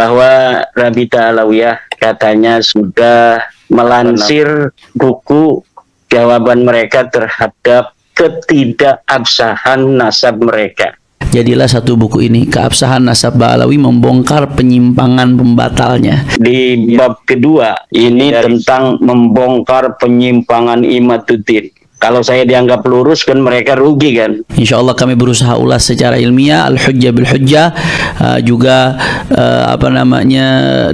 bahwa Rabita Alawiyah katanya sudah melansir buku jawaban mereka terhadap ketidakabsahan nasab mereka. Jadilah satu buku ini, Keabsahan Nasab Ba'alawi, membongkar penyimpangan pembatalnya. Di bab kedua, ini tentang membongkar penyimpangan Imaduddin. Kalau saya dianggap lurus kan mereka rugi kan. Insya Allah kami berusaha ulas secara ilmiah, al-hujjah bil-hujjah, juga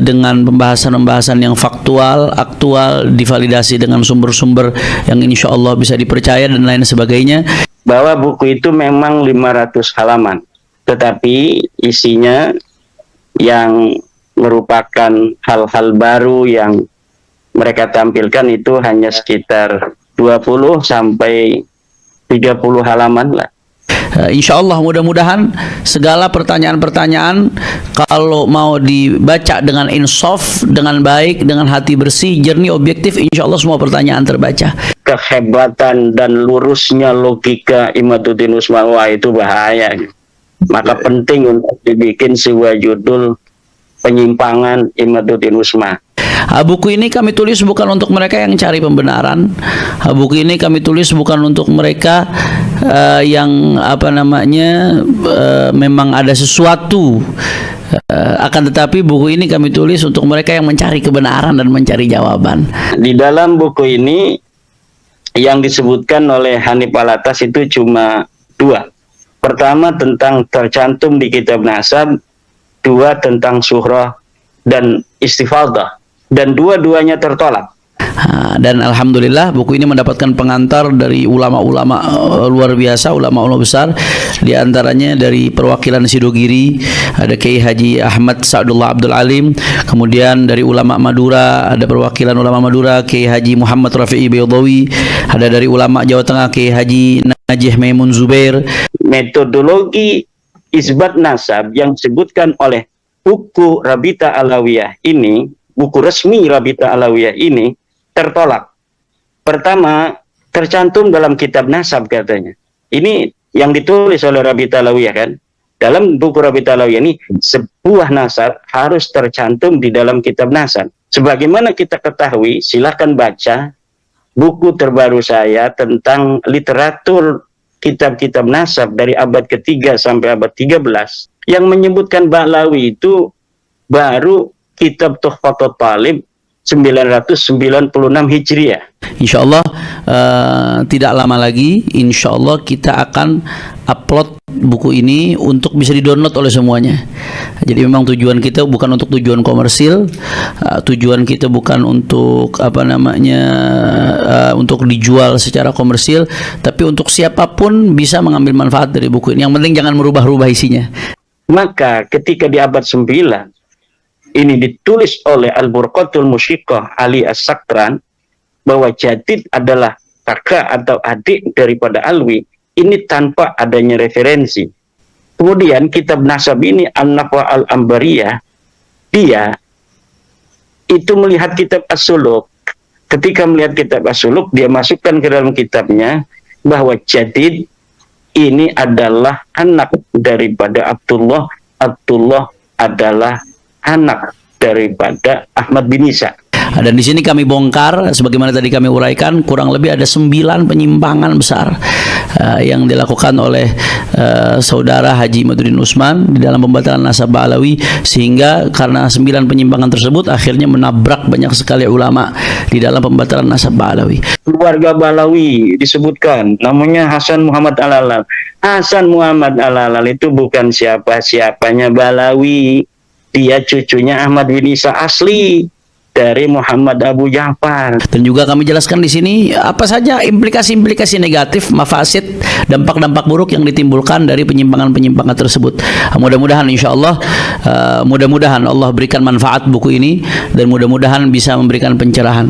dengan pembahasan-pembahasan yang faktual, aktual, divalidasi dengan sumber-sumber yang insya Allah bisa dipercaya dan lain sebagainya. Bahwa buku itu memang 500 halaman, tetapi isinya yang merupakan hal-hal baru yang mereka tampilkan itu hanya sekitar 20 sampai 30 halaman lah. Insya Allah mudah-mudahan segala pertanyaan-pertanyaan kalau mau dibaca dengan insaf, dengan baik, dengan hati bersih, jernih, objektif, insya Allah semua pertanyaan terbaca. Kehebatan dan lurusnya logika Imaduddin Usman, wah itu bahaya. Maka penting untuk dibikin sebuah judul Penyimpangan Imaduddin Usman. Buku ini kami tulis bukan untuk mereka yang cari pembenaran. Buku ini kami tulis bukan untuk mereka yang memang ada sesuatu. Akan tetapi buku ini kami tulis untuk mereka yang mencari kebenaran dan mencari jawaban. Di dalam buku ini yang disebutkan oleh Hanif Alatas itu cuma 2. Pertama tentang tercantum di kitab nasab, 2 tentang suhrah dan istifadah, dan dua-duanya tertolak. Dan alhamdulillah buku ini mendapatkan pengantar dari ulama-ulama luar biasa, ulama-ulama besar, di antaranya dari perwakilan Sidogiri ada Kiai Haji Ahmad Sa'dullah Abdul Alim, kemudian dari ulama Madura ada perwakilan ulama Madura Kiai Haji Muhammad Rafi'i Baydawi, ada dari ulama Jawa Tengah Kiai Haji Najih Maimun Zubair. Metodologi isbat nasab yang disebutkan oleh buku Rabita Alawiyah ini, buku resmi Rabita Alawiyah ini tertolak. Pertama, tercantum dalam kitab nasab katanya. Ini yang ditulis oleh Rabita Alawiyah kan. Dalam buku Rabita Alawiyah ini, sebuah nasab harus tercantum di dalam kitab nasab. Sebagaimana kita ketahui, silakan baca buku terbaru saya tentang literatur kitab-kitab nasab dari abad ke-3 sampai abad 13 yang menyebutkan Ba'alawi itu baru kitab Tuhfatul Talib 996 Hijriah. Insya Allah tidak lama lagi insya Allah kita akan upload buku ini untuk bisa di-download oleh semuanya. Jadi memang tujuan kita bukan untuk tujuan komersil, tujuan kita bukan untuk untuk dijual secara komersil, tapi untuk siapapun bisa mengambil manfaat dari buku ini. Yang penting jangan merubah-rubah isinya. Maka ketika di abad 9 ini ditulis oleh Al-Burqatul Musyiqah Ali As-Saktran bahwa Jadid adalah kakak atau adik daripada Alwi, ini tanpa adanya referensi. Kemudian kitab nasab ini An-Nafwa Al-Ambariyah, dia itu melihat kitab As-Suluk. Ketika melihat kitab As-Suluk, dia masukkan ke dalam kitabnya bahwa Jadid ini adalah anak daripada Abdullah. Abdullah adalah anak daripada Ahmad bin Isa. Dan di sini kami bongkar, sebagaimana tadi kami uraikan, kurang lebih ada 9 penyimpangan besar yang dilakukan oleh saudara Haji Imaduddin Usman di dalam pembatalan nasab Ba'alawi, sehingga karena 9 penyimpangan tersebut akhirnya menabrak banyak sekali ulama di dalam pembatalan nasab Ba'alawi. Keluarga Ba'alawi disebutkan namanya Hasan Muhammad Al-Halal. Hasan Muhammad Al-Halal itu bukan siapa-siapanya Ba'alawi. Dia cucunya Ahmad bin Isa asli dari Muhammad Abu Ja'far. Dan juga kami jelaskan di sini apa saja implikasi-implikasi negatif, mafasid, dampak-dampak buruk yang ditimbulkan dari penyimpangan-penyimpangan tersebut. Mudah-mudahan insya Allah, mudah-mudahan Allah berikan manfaat buku ini dan mudah-mudahan bisa memberikan pencerahan.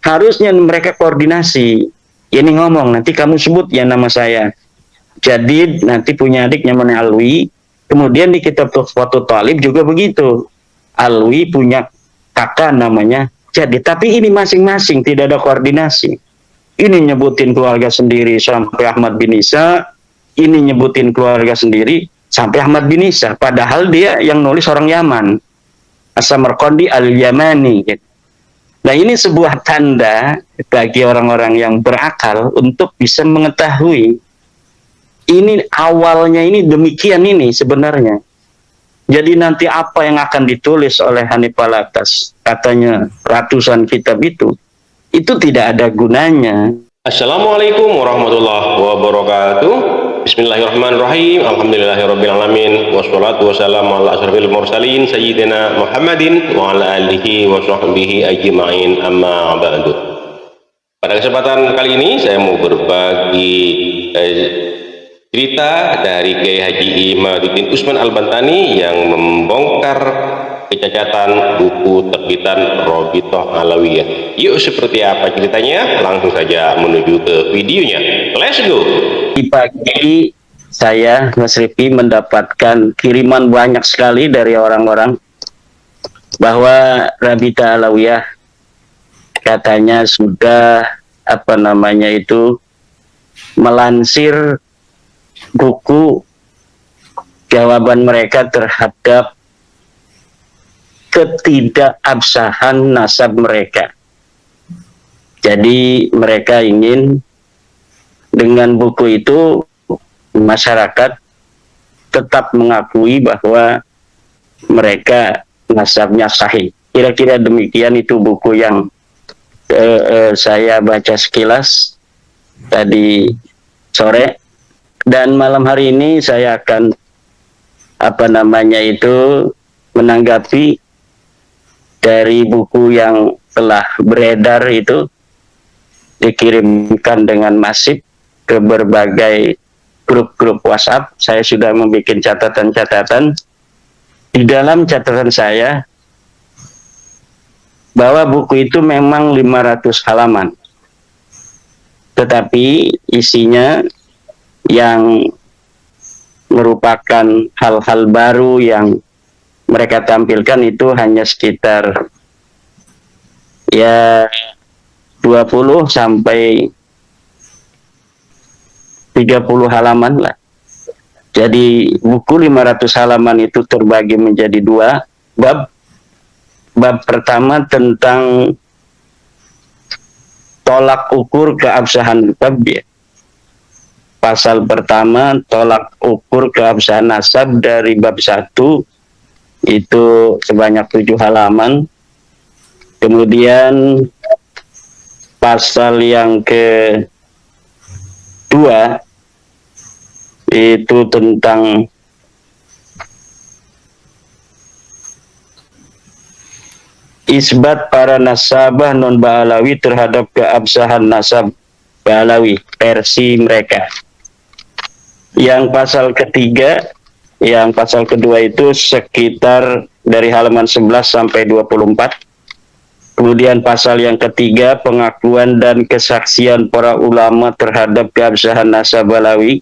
Harusnya mereka koordinasi. Ini ngomong, nanti kamu sebut ya nama saya. Jadi nanti punya adik namanya Alwi. Kemudian di kitab Tuhfatul Talib juga begitu. Alwi punya kakak namanya Jadid. Tapi ini masing-masing tidak ada koordinasi. Ini nyebutin keluarga sendiri sampai Ahmad bin Isa. Ini nyebutin keluarga sendiri sampai Ahmad bin Isa. Padahal dia yang nulis orang Yaman. As-Samarqandi Al-Yamani gitu. Nah, ini sebuah tanda bagi orang-orang yang berakal untuk bisa mengetahui ini awalnya ini demikian ini sebenarnya. Jadi nanti apa yang akan ditulis oleh Hanif Alatas, katanya ratusan kitab itu tidak ada gunanya. Assalamualaikum warahmatullahi wabarakatuh. Bismillahirrahmanirrahim. Alhamdulillahirrabbilalamin. Wassalatu wassalamu ala asrafil mursalin Sayyidina Muhammadin wa ala alihi wa sahbihi ajma'in, amma ba'du. Pada kesempatan kali ini saya mau berbagi cerita dari Kiai Haji Imaduddin Usman Al-Bantani yang membongkar kecacatan buku terbitan Robitoh Alawiyah. Yuk, seperti apa ceritanya? Langsung saja menuju ke videonya. Let's go! Di pagi saya, Mas Rifki, mendapatkan kiriman banyak sekali dari orang-orang bahwa Rabita Alawiyah katanya sudah melansir buku jawaban mereka terhadap ketidakabsahan nasab mereka. Jadi mereka ingin dengan buku itu masyarakat tetap mengakui bahwa mereka nasabnya sahih. Kira-kira demikian itu buku yang saya baca sekilas tadi sore, dan malam hari ini saya akan menanggapi dari buku yang telah beredar itu, dikirimkan dengan masif ke berbagai grup-grup WhatsApp. Saya sudah membuat catatan-catatan. Di dalam catatan saya bahwa buku itu memang 500 halaman, tetapi isinya yang merupakan hal-hal baru yang mereka tampilkan itu hanya sekitar 20 sampai 30 halaman lah. Jadi buku 500 halaman itu terbagi menjadi 2 bab. Bab pertama tentang tolak ukur keabsahan nasab. Pasal pertama tolak ukur keabsahan nasab dari bab 1 itu sebanyak 7 halaman. Kemudian pasal yang kedua itu tentang isbat para nasabah non Ba'alawi terhadap keabsahan nasab Ba'alawi versi mereka. Yang pasal kedua itu sekitar dari halaman 11 sampai 24. Kemudian pasal yang ketiga pengakuan dan kesaksian para ulama terhadap keabsahan nasab Ba'alawi.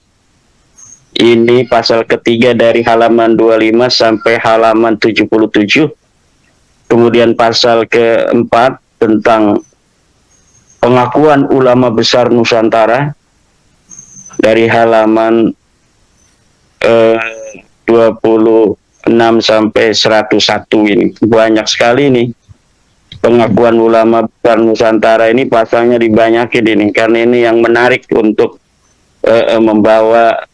Ini pasal ketiga dari halaman 25 sampai halaman 77. Kemudian pasal keempat tentang pengakuan ulama besar Nusantara dari halaman 26 sampai 101. Ini banyak sekali nih pengakuan ulama besar Nusantara. Ini pasalnya dibanyakin ini karena ini yang menarik untuk membawa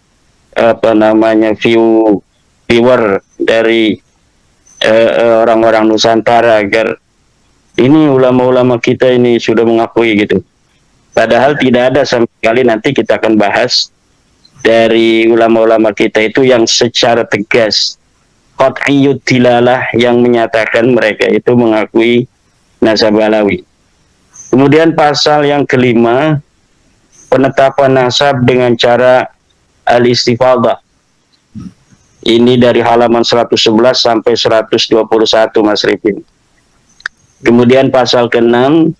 viewer dari orang-orang Nusantara agar ini ulama-ulama kita ini sudah mengakui gitu. Padahal tidak ada sama sekali. Nanti kita akan bahas dari ulama-ulama kita itu yang secara tegas qat'iyyud dilalah yang menyatakan mereka itu mengakui nasab Ba'alawi. Kemudian pasal yang kelima penetapan nasab dengan cara al-istifadah. Ini dari halaman 111 sampai 121 Mas Rifin. Kemudian pasal ke-6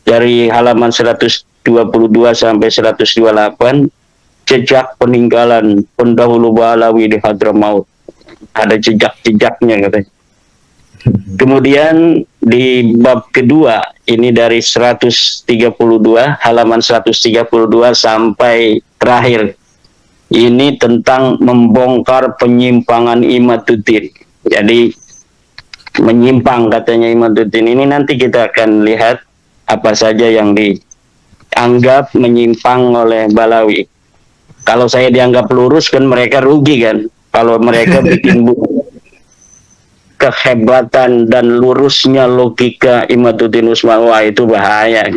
dari halaman 122 sampai 128 jejak peninggalan pendahulu Ba'alawi di Hadramaut. Ada jejak-jejaknya katanya. Kemudian di bab kedua ini dari 132 halaman 132 sampai terakhir. Ini tentang membongkar penyimpangan Imaduddin. Jadi menyimpang katanya Imaduddin ini. Nanti kita akan lihat apa saja yang dianggap menyimpang oleh Balawi. Kalau saya dianggap lurus kan mereka rugi kan. Kalau mereka bikin buku kehebatan dan lurusnya logika Imaduddin Usman, wah itu bahaya.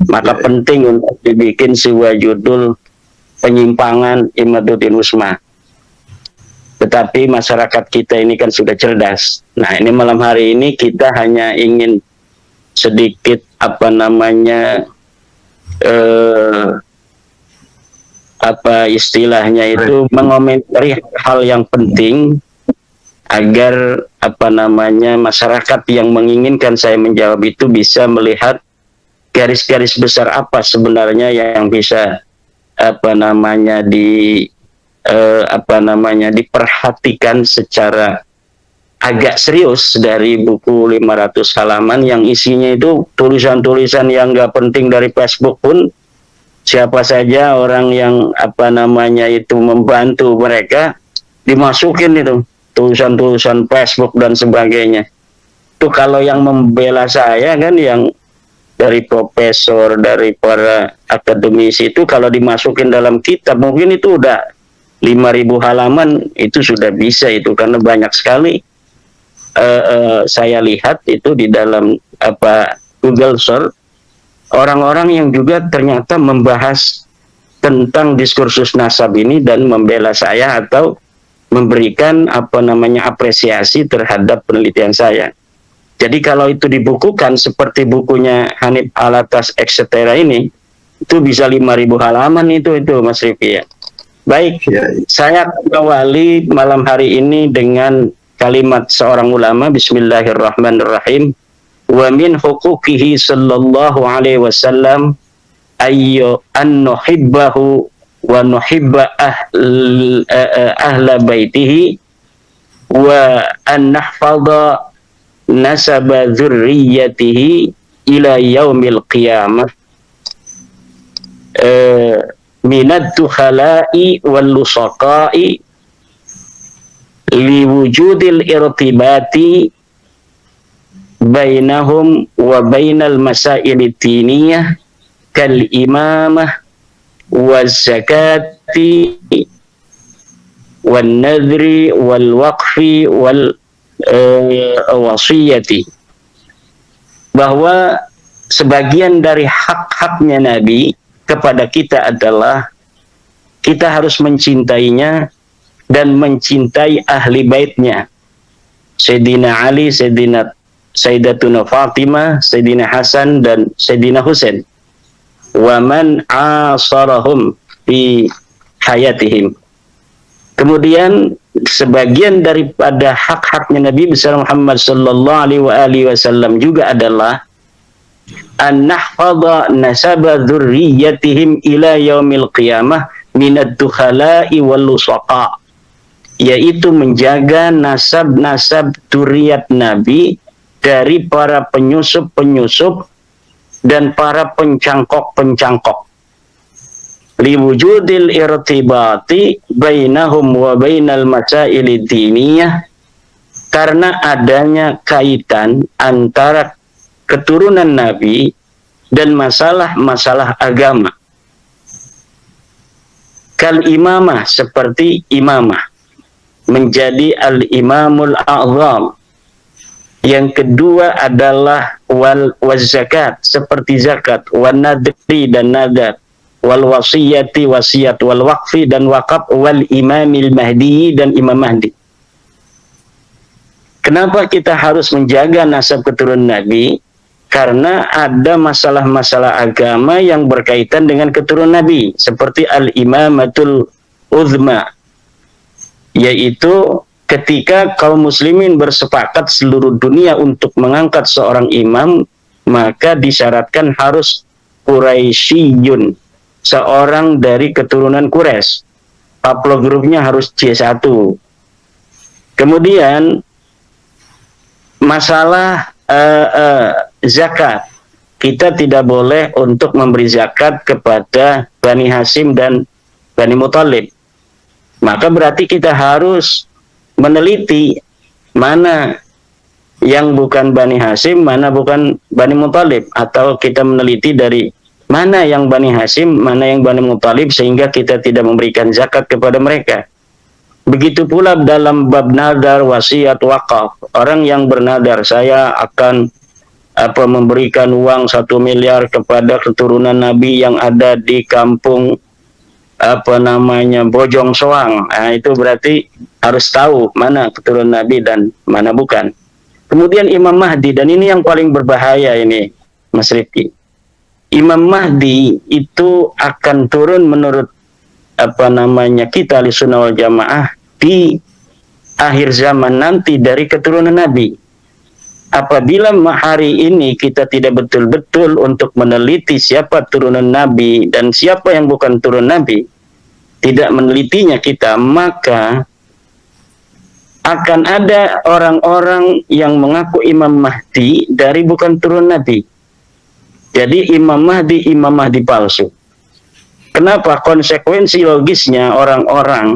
Maka penting untuk dibikin sebuah judul penyimpangan Imaduddin Usman. Tetapi masyarakat kita ini kan sudah cerdas. Nah, ini malam hari ini kita hanya ingin sedikit apa namanya apa istilahnya itu mengomentari hal yang penting agar apa namanya masyarakat yang menginginkan saya menjawab itu bisa melihat garis-garis besar apa sebenarnya yang bisa apa namanya diperhatikan secara agak serius dari buku 500 halaman yang isinya itu tulisan-tulisan yang nggak penting dari Facebook pun. Siapa saja orang yang apa namanya itu membantu mereka dimasukin itu tulisan-tulisan Facebook dan sebagainya. Itu kalau yang membela saya kan yang dari profesor, dari para akademisi itu kalau dimasukin dalam kitab mungkin itu udah 5.000 halaman itu sudah bisa itu karena banyak sekali saya lihat itu di dalam apa Google Search orang-orang yang juga ternyata membahas tentang diskursus nasab ini dan membela saya atau memberikan apa namanya apresiasi terhadap penelitian saya. Jadi kalau itu dibukukan seperti bukunya Hanif Alatas etc. ini itu bisa 5.000 halaman itu Mas Rifki ya. Baik, saya awali malam hari ini dengan kalimat seorang ulama. Bismillahirrahmanirrahim. Wa min huquqihi sallallahu alaihi wasallam ayyu an nuhibbahu wa nuhibba ahla baitihi wa an nahfadha nasaba dzurriyyatihi ila yaumil qiyamah minad dukhala'i wal lusaqa'i liwujudil irtibati bainahum wa bainal masail diniyah kal imamah waz zakati wan nadri wal waqfi wal wasiyati, bahwa sebagian dari hak-haknya Nabi kepada kita adalah kita harus mencintainya dan mencintai ahli baitnya, Sayyidina Ali, Sayyidatuna Fatimah, Sayyidina Hasan dan Sayyidina Husain, wa man asarahum fi hayatihim. Kemudian sebagian daripada hak-haknya Nabi besar Muhammad sallallahu alaihi wasallam juga adalah an nahfadha nasaba dzurriyyatihim ila yaumil qiyamah minad dukhala'i wal lusaqa, yaitu menjaga nasab-nasab dzurriyyat Nabi dari para penyusup-penyusup dan para pencangkok-pencangkok. Liwujudil irtibati bainahum wa bainal masailid diniyah, karena adanya kaitan antara keturunan Nabi dan masalah-masalah agama. Kal imamah, seperti imamah, menjadi al-imamul a'zam. Yang kedua adalah wal zakat, seperti zakat, wan nadri dan nadar, wal wasiyati wasiat, wal waqfi dan wakaf, wal imamil mahdi dan imam mahdi. Kenapa kita harus menjaga nasab keturunan Nabi? Karena ada masalah-masalah agama yang berkaitan dengan keturunan Nabi, seperti al-imamatul uzma, yaitu ketika kaum muslimin bersepakat seluruh dunia untuk mengangkat seorang imam, maka disyaratkan harus Quraisyiyun, seorang dari keturunan Quraisy. Haplogrupnya harus C1. Kemudian masalah zakat, kita tidak boleh untuk memberi zakat kepada Bani Hashim dan Bani Muthalib. Maka berarti kita harus meneliti mana yang bukan Bani Hasyim, mana bukan Bani Muthalib, atau kita meneliti dari mana yang Bani Hasyim, mana yang Bani Muthalib, sehingga kita tidak memberikan zakat kepada mereka. Begitu pula dalam bab nadar, wasiat, wakaf. Orang yang bernadar, saya akan memberikan uang 1 miliar kepada keturunan Nabi yang ada di kampung Bojong Soang. Nah, itu berarti harus tahu mana keturunan Nabi dan mana bukan. Kemudian Imam Mahdi, dan ini yang paling berbahaya ini, Mas Rifki. Imam Mahdi itu akan turun menurut kita Ahlussunnah wal Jamaah di akhir zaman nanti dari keturunan Nabi. Apabila hari ini kita tidak betul-betul untuk meneliti siapa turunan Nabi dan siapa yang bukan turun Nabi, tidak menelitinya kita, maka akan ada orang-orang yang mengaku Imam Mahdi dari bukan turun Nabi. Jadi Imam Mahdi palsu. Kenapa? Konsekuensi logisnya orang-orang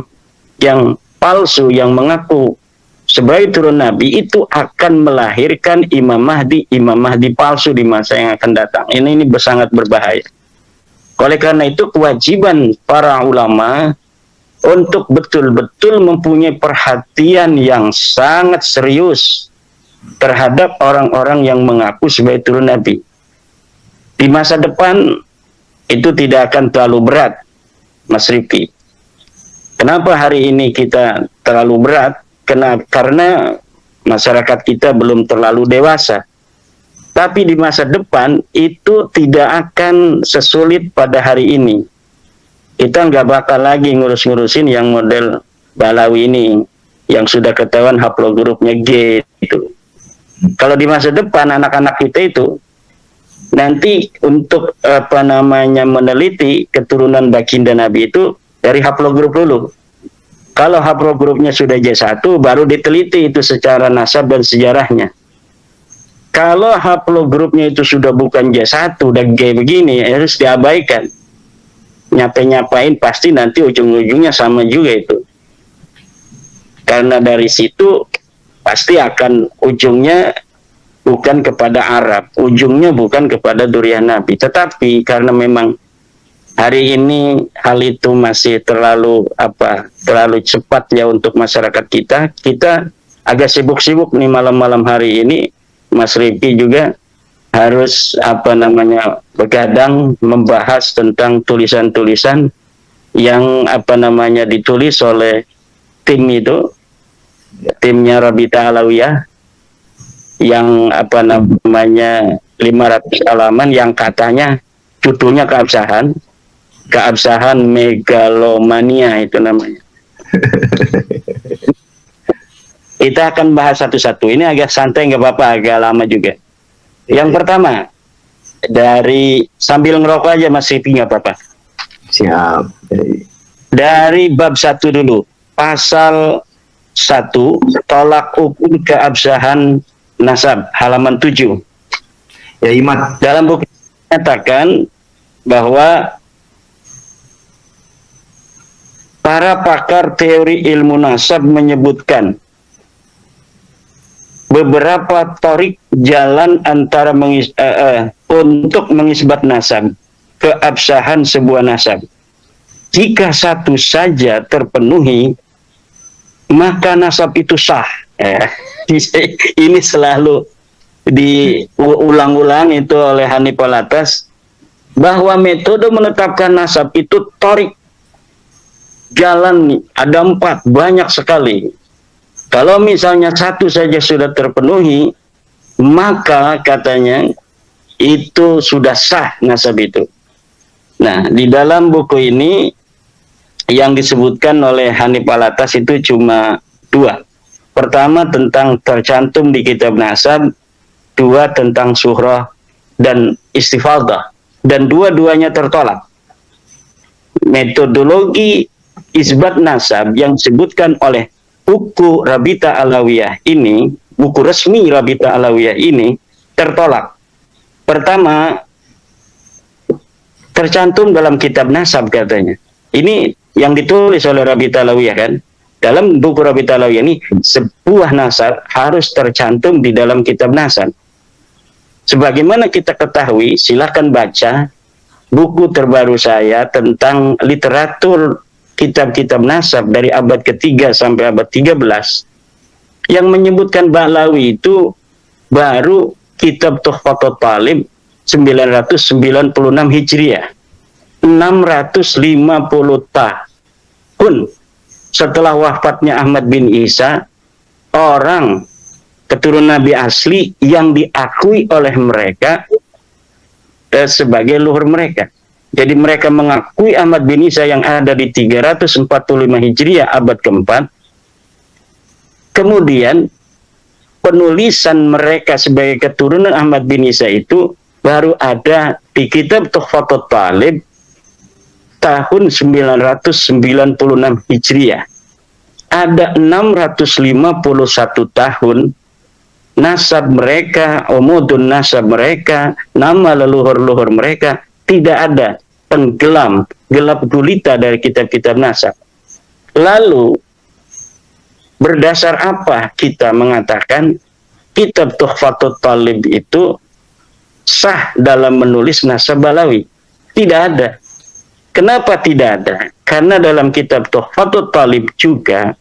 yang palsu yang mengaku sebagai turun Nabi itu akan melahirkan Imam Mahdi palsu di masa yang akan datang. Ini sangat berbahaya. Oleh karena itu kewajiban para ulama untuk betul-betul mempunyai perhatian yang sangat serius terhadap orang-orang yang mengaku sebagai turun Nabi. Di masa depan itu tidak akan terlalu berat, Mas Rifki. Kenapa hari ini kita terlalu berat? Karena masyarakat kita belum terlalu dewasa. Tapi di masa depan itu tidak akan sesulit pada hari ini. Kita nggak bakal lagi ngurus-ngurusin yang model Balawi ini, yang sudah ketahuan haplogrupnya G itu. Kalau di masa depan anak-anak kita itu nanti untuk meneliti keturunan baginda Nabi itu dari haplogrup dulu. Kalau haplogrupnya sudah J1 baru diteliti itu secara nasab dan sejarahnya. Kalau haplogrupnya itu sudah bukan J1 dan G begini, harus diabaikan. Nyapain pasti nanti ujung-ujungnya sama juga itu. Karena dari situ pasti akan ujungnya bukan kepada Arab, ujungnya bukan kepada Durian Nabi. Tetapi karena memang hari ini hal itu masih terlalu cepat ya untuk masyarakat kita. Kita agak sibuk-sibuk nih malam-malam hari ini. Mas Rifki juga harus begadang membahas tentang tulisan-tulisan yang ditulis oleh timnya Rabita Alawiyah yang 500 halaman yang katanya judulnya keabsahan megalomania itu namanya. Kita akan bahas satu-satu. Ini agak santai nggak apa-apa, agak lama juga. Yang pertama dari sambil ngerokok aja Mas Siti nggak apa-apa. Siap. Dari bab 1 dulu, pasal 1 tolak ukur keabsahan nasab, halaman 7. Ya Imat. Dalam buku menyatakan bahwa para pakar teori ilmu nasab menyebutkan beberapa torik jalan antara untuk mengisbat nasab, keabsahan sebuah nasab. Jika satu saja terpenuhi, maka nasab itu sah. Ini selalu diulang-ulang itu oleh Hanif Alatas, bahwa metode menetapkan nasab itu torik. Jalan ada 4, banyak sekali. Kalau misalnya satu saja sudah terpenuhi, maka katanya itu sudah sah nasab itu. Nah, di dalam buku ini yang disebutkan oleh Hanif Alatas itu cuma 2. Pertama tentang tercantum di kitab nasab, 2 tentang suhrah dan istifadah, dan dua-duanya tertolak. Metodologi isbat nasab yang disebutkan oleh buku Rabita Alawiyah ini, buku resmi Rabita Alawiyah ini tertolak. Pertama, tercantum dalam kitab nasab katanya. Ini yang ditulis oleh Rabita Alawiyah kan. dalam buku Rabita Alawiyah ini sebuah nasab harus tercantum di dalam kitab nasab. Sebagaimana kita ketahui, silakan baca buku terbaru saya tentang literatur kitab-kitab nasab dari abad ke-3 sampai abad 13 yang menyebutkan Ba'lawi itu baru kitab Tuhfatul Talib 996 Hijriah, 650 tahun setelah wafatnya Ahmad bin Isa, orang keturunan Nabi asli yang diakui oleh mereka sebagai luhur mereka. Jadi mereka mengakui Ahmad bin Isa yang ada di 345 Hijriah abad keempat. Kemudian penulisan mereka sebagai keturunan Ahmad bin Isa itu baru ada di kitab Tuhfatul Talib tahun 996 Hijriah. Ada 651 tahun nasab mereka, umudun nasab mereka, nama leluhur-leluhur mereka tidak ada tenggelam, gelap gulita dari kitab-kitab nasab. Lalu berdasar apa kita mengatakan kitab Tuhfatul Talib itu sah dalam menulis nasab Ba'lawi? Tidak ada. Kenapa tidak ada? Karena dalam kitab Tuhfatul Talib juga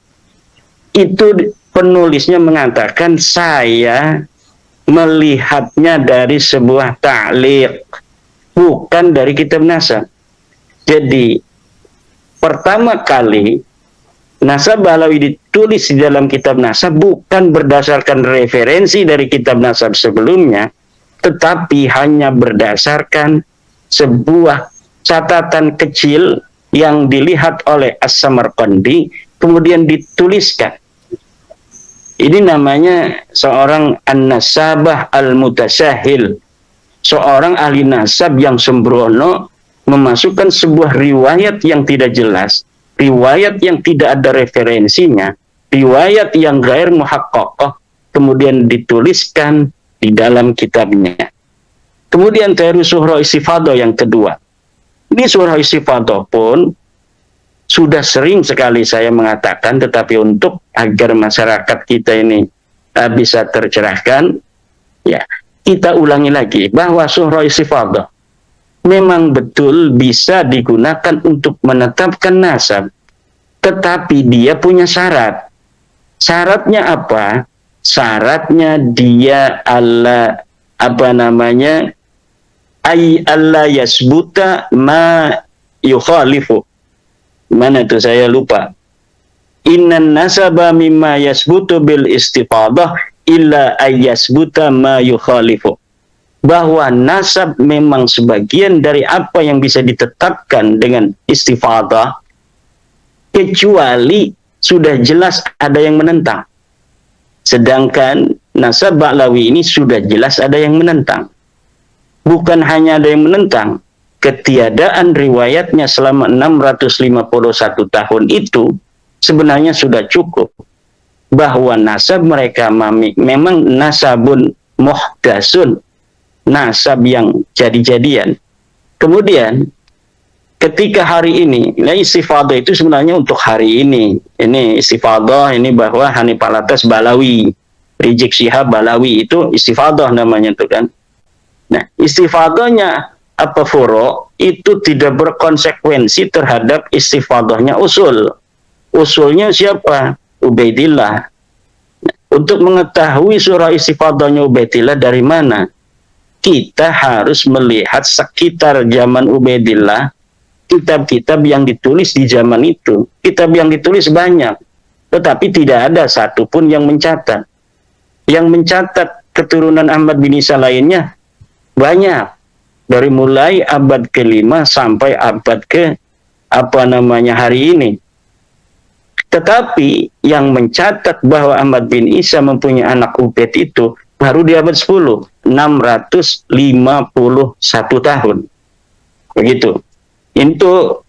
itu penulisnya mengatakan saya melihatnya dari sebuah ta'liq, bukan dari kitab nasab. Jadi pertama kali nasab Ba'lawi ditulis di dalam kitab nasab bukan berdasarkan referensi dari kitab nasab sebelumnya, tetapi hanya berdasarkan sebuah catatan kecil yang dilihat oleh As-Samarqandi kemudian dituliskan. Ini namanya seorang an-nasabah al-mutasahil, seorang ahli nasab yang sembrono memasukkan sebuah riwayat yang tidak jelas, riwayat yang tidak ada referensinya, riwayat yang ghair muhaqqaqah, kemudian dituliskan di dalam kitabnya. Kemudian teori Surah Istifadah yang kedua. Ini Surah Istifadah pun sudah sering sekali saya mengatakan, tetapi untuk agar masyarakat kita ini bisa tercerahkan, ya kita ulangi lagi bahwa Surah Istifadah memang betul bisa digunakan untuk menetapkan nasab, tetapi dia punya syarat. Syaratnya apa? Syaratnya dia Allah Allah yasbuta ma yukhalifu. Mana itu saya lupa. Innan nasaba mimma yasbutu bil istifadah illa ayyasbuta ma yukhalifu. Bahwa nasab memang sebagian dari apa yang bisa ditetapkan dengan istifadah, kecuali sudah jelas ada yang menentang. Sedangkan nasab Ba'lawi ini sudah jelas ada yang menentang. Bukan hanya ada yang menentang, ketiadaan riwayatnya selama 651 tahun itu sebenarnya sudah cukup bahwa nasab mereka memang nasabun muhdasun, nasab yang jadi-jadian. Kemudian ketika hari ini, nah istifadah itu sebenarnya untuk hari ini. Ini istifadah ini bahwa Hanif Alatas Ba'lawi, Rizik Syihab Ba'lawi, itu istifadah namanya itu kan. Nah, istifadahnya apa furo itu tidak berkonsekuensi terhadap istifadahnya usul. Usulnya siapa? Ubaidillah. Nah, untuk mengetahui surah istifadahnya Ubaidillah dari mana? Kita harus melihat sekitar zaman Ubaidillah, kitab-kitab yang ditulis di zaman itu. Kitab yang ditulis banyak, tetapi tidak ada satupun yang mencatat. Yang mencatat keturunan Ahmad bin Isa lainnya banyak. Dari mulai abad ke-5 sampai abad hari ini. Tetapi yang mencatat bahwa Ahmad bin Isa mempunyai anak Ubaid itu baru di abad 10, 651 tahun. Begitu. Itu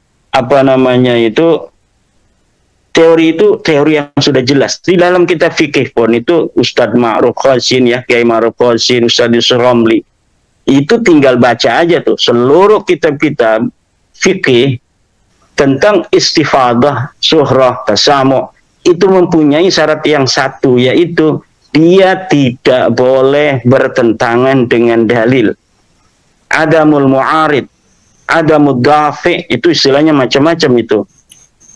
teori itu teori yang sudah jelas. Di dalam kitab fikih pun itu Ustadz Ma'ruf Qasim, ya, Kiai Ma'ruf Qasim, Ustadz Yusuf Romli, itu tinggal baca aja tuh seluruh kitab-kitab fikih tentang istifadah, suhrah, tasamu, itu mempunyai syarat yang satu, yaitu dia tidak boleh bertentangan dengan dalil. Adamul mu'arid, adamul dafi, itu istilahnya macam-macam itu.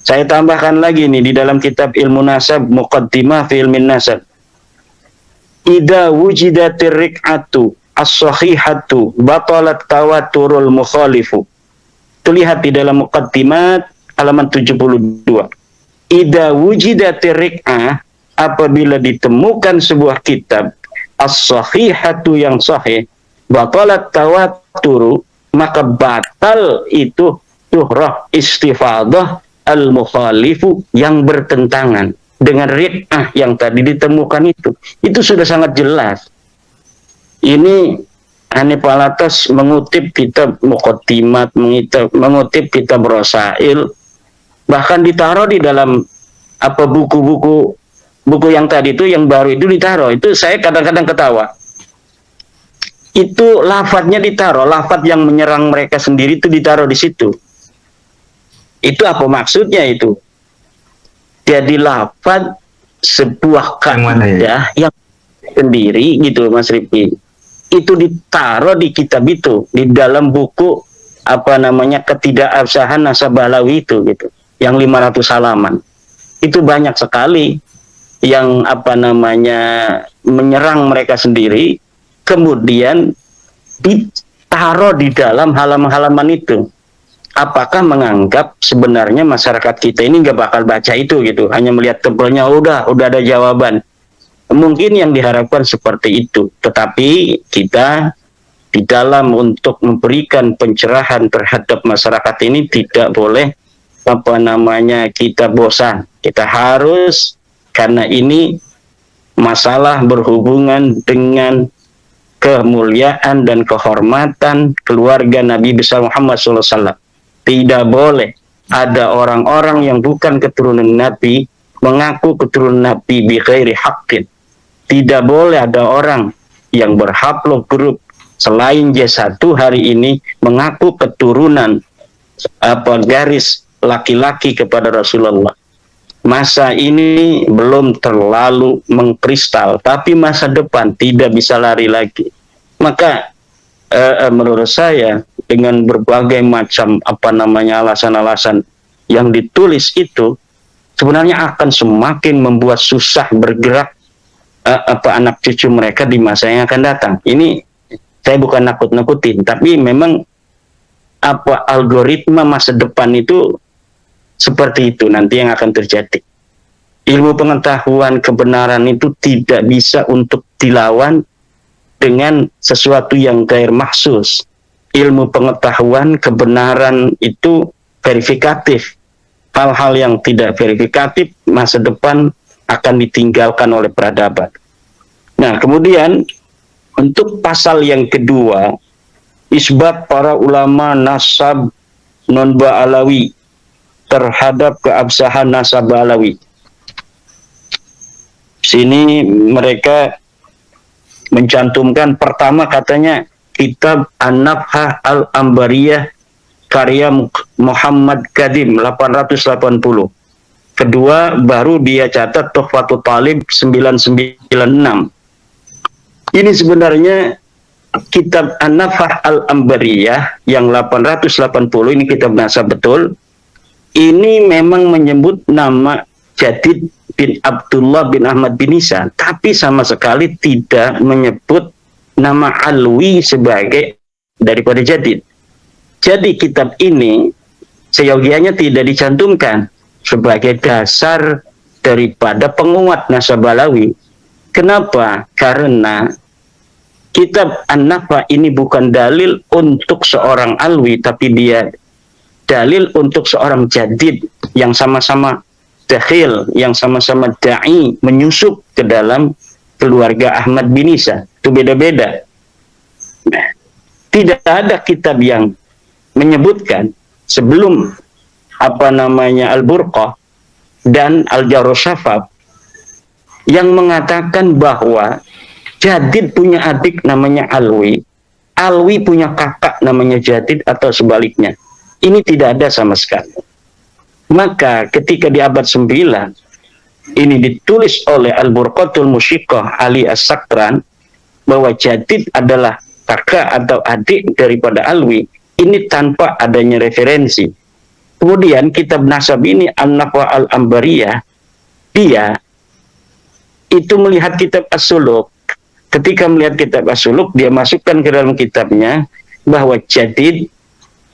Saya tambahkan lagi nih di dalam kitab Ilmu Nasab, Muqaddimah fi Ilmin Nasab. Idza wujidatir rik'atu as-sahihatu batalat tawaturul mukhalifu. Terlihat di dalam Muqaddimat halaman 72. Idza wujidatir rik'ah, apabila ditemukan sebuah kitab as-sahihatu yang sahih, batalat tawaturu, maka batal itu syuhrah istifadah al-mukhalifu yang bertentangan dengan rik'ah yang tadi ditemukan itu sudah sangat jelas. Ini Hanif Alatas mengutip kitab Muqaddimat, mengutip kitab Rasail, bahkan ditaruh di dalam buku yang tadi itu, yang baru itu ditaruh. Itu saya kadang-kadang ketawa. Itu lafadznya ditaruh, lafadz yang menyerang mereka sendiri itu ditaruh di situ. Itu apa maksudnya itu? Jadi lafadz sebuah kaidah yang sendiri gitu, Mas Rifki. Itu ditaruh di kitab itu, di dalam buku Ketidakabsahan Nasabalawi itu gitu, yang 500 halaman. Itu banyak sekali yang menyerang mereka sendiri, kemudian ditaruh di dalam halaman-halaman itu. Apakah menganggap sebenarnya masyarakat kita ini nggak bakal baca itu gitu, hanya melihat tebelnya udah ada jawaban. Mungkin yang diharapkan seperti itu, tetapi kita di dalam untuk memberikan pencerahan terhadap masyarakat ini tidak boleh kita bosan. Kita harus, karena ini masalah berhubungan dengan kemuliaan dan kehormatan keluarga Nabi besar Muhammad SAW. Tidak boleh ada orang-orang yang bukan keturunan Nabi mengaku keturunan Nabi bi ghairi haqqin. Tidak boleh ada orang yang berhaplog grup selain J1 hari ini mengaku keturunan garis laki-laki kepada Rasulullah. Masa ini belum terlalu mengkristal, tapi masa depan tidak bisa lari lagi. Maka menurut saya dengan berbagai macam alasan-alasan yang ditulis itu sebenarnya akan semakin membuat susah bergerak anak cucu mereka di masa yang akan datang. Ini saya bukan nakut-nakutin, tapi memang algoritma masa depan itu seperti itu nanti yang akan terjadi. Ilmu pengetahuan kebenaran itu tidak bisa untuk dilawan dengan sesuatu yang gair mahsus. Ilmu pengetahuan kebenaran itu verifikatif. Hal-hal yang tidak verifikatif masa depan akan ditinggalkan oleh peradaban. Nah, kemudian untuk pasal yang kedua, isbat para ulama nasab non-Ba'alawi terhadap keabsahan nasab Ba'alawi. Sini mereka mencantumkan pertama katanya kitab An-Nafhah Al-Ambariyah karya Muhammad Kadim 880. Kedua baru dia catat Tuhfatul Talib 996. Ini sebenarnya kitab An-Nafhah Al-Ambariyah yang 880 ini kitab nasab betul. Ini memang menyebut nama Jadid bin Abdullah bin Ahmad bin Isa, tapi sama sekali tidak menyebut nama Alwi sebagai daripada Jadid. Jadi kitab ini seyogianya tidak dicantumkan sebagai dasar daripada penguat nasab Alawi. Kenapa? Karena kitab An-Nafhah ini bukan dalil untuk seorang Alwi, tapi dia dalil untuk seorang Jadid yang sama-sama dakhil, yang sama-sama da'i menyusup ke dalam keluarga Ahmad bin Isa. Itu beda-beda. Nah, tidak ada kitab yang menyebutkan sebelum Al-Burqah dan Al-Jarushafab yang mengatakan bahwa Jadid punya adik namanya Alwi, Alwi punya kakak namanya Jadid atau sebaliknya. Ini tidak ada sama sekali. Maka ketika di abad 9 ini ditulis oleh Al-Burqatul Musyiqah Ali As-Sakran bahwa Jadid adalah kakak atau adik daripada Alwi, ini tanpa adanya referensi. Kemudian kitab nasab ini An-Nafa Al-Ambariyah, dia itu melihat kitab As-Suluk. Ketika melihat kitab As-Suluk, dia masukkan ke dalam kitabnya bahwa Jadid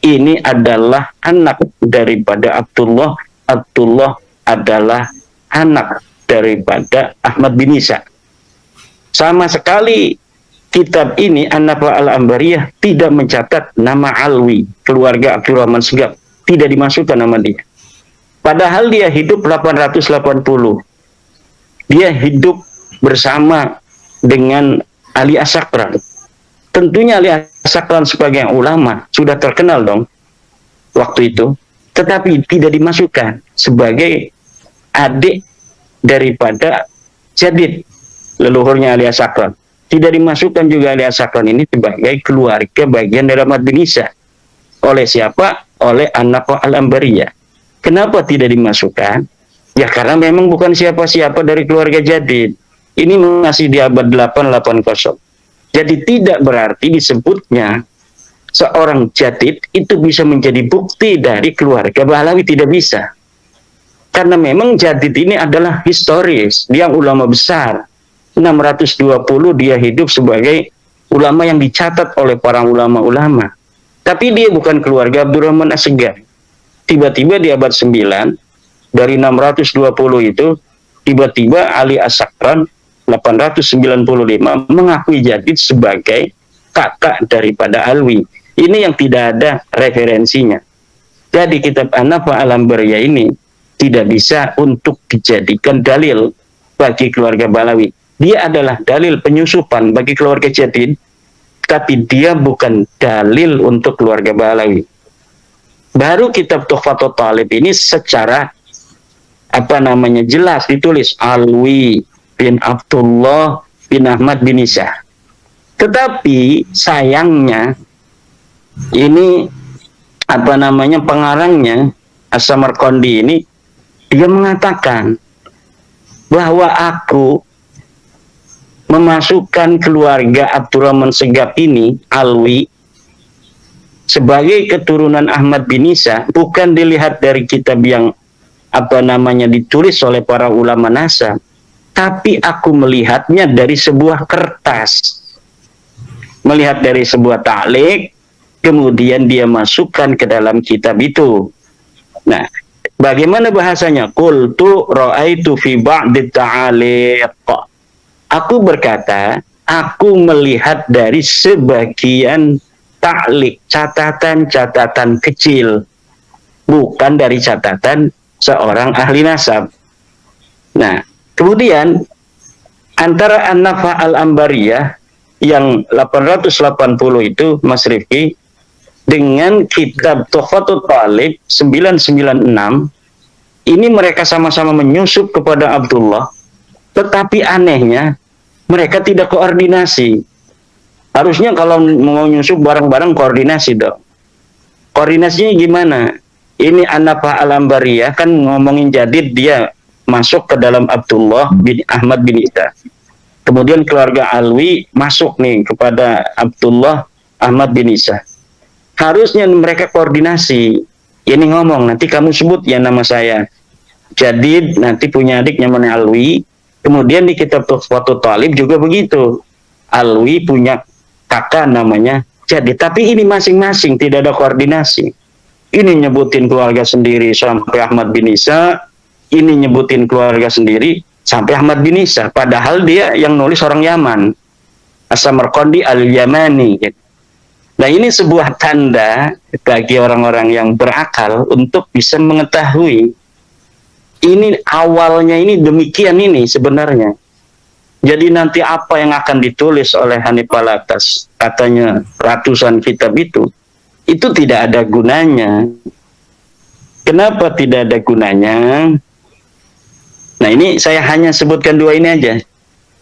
ini adalah anak daripada Abdullah. Abdullah adalah anak daripada Ahmad bin Isa. Sama sekali kitab ini An-Nafa Al-Ambariyah tidak mencatat nama Alwi, keluarga Abdurrahman Segaf, tidak dimasukkan nama dia. Padahal dia hidup 880. Dia hidup bersama dengan Ali As-Sakran. Tentunya Ali As-Sakran sebagai ulama sudah terkenal dong waktu itu, tetapi tidak dimasukkan sebagai adik daripada Jadid, leluhurnya Ali As-Sakran. Tidak dimasukkan juga Ali As-Sakran ini sebagai keluarga bagian dari Ahmad bin Isa. Oleh siapa? Oleh An-Nafa Al-Ambariyah. Kenapa tidak dimasukkan? Ya karena memang bukan siapa-siapa dari keluarga Jadid. Ini masih di abad 880. Jadi tidak berarti disebutnya seorang Jadid itu bisa menjadi bukti dari keluarga Bahlawi, tidak bisa. Karena memang Jadid ini adalah historis, dia ulama besar. 620 dia hidup sebagai ulama yang dicatat oleh para ulama-ulama. Tapi dia bukan keluarga Abdurrahman As-Segaf. Tiba-tiba di abad 9, dari 620 itu, tiba-tiba Ali As-Sakran 895 mengakui Jadid sebagai kakak daripada Alwi. Ini yang tidak ada referensinya. Jadi kitab An-Nafa Al-Ambariyah ini tidak bisa untuk dijadikan dalil bagi keluarga Bahlawi. Dia adalah dalil penyusupan bagi keluarga Jadid, tapi dia bukan dalil untuk keluarga Bahlawi. Baru kitab Tuhfatul Talib ini secara jelas ditulis Alwi bin Abdullah bin Ahmad bin Isa. Tetapi sayangnya ini pengarangnya As-Samarqandi ini dia mengatakan bahwa aku memasukkan keluarga Abdurrahman Segaf ini, Alwi, sebagai keturunan Ahmad bin Isa, bukan dilihat dari kitab yang ditulis oleh para ulama nasab, tapi aku melihatnya dari sebuah kertas, melihat dari sebuah ta'liq, kemudian dia masukkan ke dalam kitab itu. Nah, bagaimana bahasanya? Qultu ra'aitu fi ba'di ta'aliq. Aku berkata, aku melihat dari sebagian ta'liq, catatan-catatan kecil, bukan dari catatan seorang ahli nasab. Nah, kemudian antara An-Nafa Al-Ambariyah yang 880 itu, Mas Rifki, dengan kitab Tuhfatul Talib 996, ini mereka sama-sama menyusup kepada Abdullah, tetapi anehnya mereka tidak koordinasi. Harusnya kalau mau nyusup bareng-bareng koordinasi dong. Koordinasinya gimana? Ini An-Nafa Al-Ambariyah kan ngomongin Jadid, dia masuk ke dalam Abdullah bin Ahmad bin Isa. Kemudian keluarga Alwi masuk nih kepada Abdullah Ahmad bin Isa. Harusnya mereka koordinasi. Ini ngomong, nanti kamu sebut ya nama saya Jadid, nanti punya adik namanya Alwi. Kemudian di kitab Tuhfatul Talib juga begitu. Alwi punya kakak namanya Jadid. Tapi ini masing-masing tidak ada koordinasi. Ini nyebutin keluarga sendiri sampai Ahmad bin Isa. Ini nyebutin keluarga sendiri sampai Ahmad bin Isa. Padahal dia yang nulis orang Yaman. As-Samarqandi Al-Yamani gitu. Nah, ini sebuah tanda bagi orang-orang yang berakal untuk bisa mengetahui ini awalnya ini demikian ini sebenarnya. Jadi nanti apa yang akan ditulis oleh Hanif Alatas, katanya ratusan kitab itu tidak ada gunanya. Kenapa tidak ada gunanya? Nah, ini saya hanya sebutkan dua ini aja.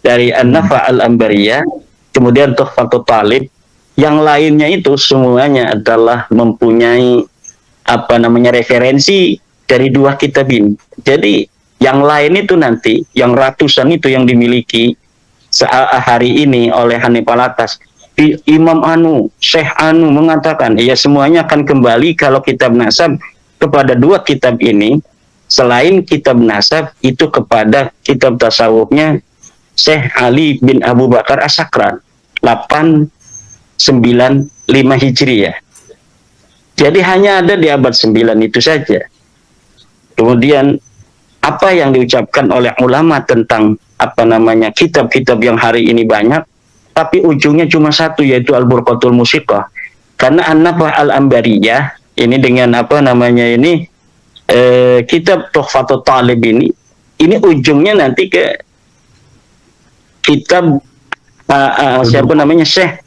Dari An-Nafa Al-Ambariyah, kemudian Tuhfatul Talib. Yang lainnya itu semuanya adalah mempunyai referensi dari dua kitab ini. Jadi Yang lain itu nanti, yang ratusan itu yang dimiliki hari ini oleh Hanif Alatas, Imam Anu, Syekh Anu mengatakan, ya semuanya akan kembali kalau kitab nasab kepada dua kitab ini, selain kitab nasab itu kepada kitab tasawufnya Syekh Ali bin Abu Bakar As-Sakran 895 Hijriah. Jadi hanya ada di abad 9 itu saja. Kemudian apa yang diucapkan oleh ulama tentang kitab-kitab yang hari ini banyak, tapi ujungnya cuma satu, yaitu Al-Burqatul Musiqah. Karena An-Nafah Al-Ambariyah ini dengan kitab Tuhfatul Talib ini ujungnya nanti ke kitab siapa namanya, Syekh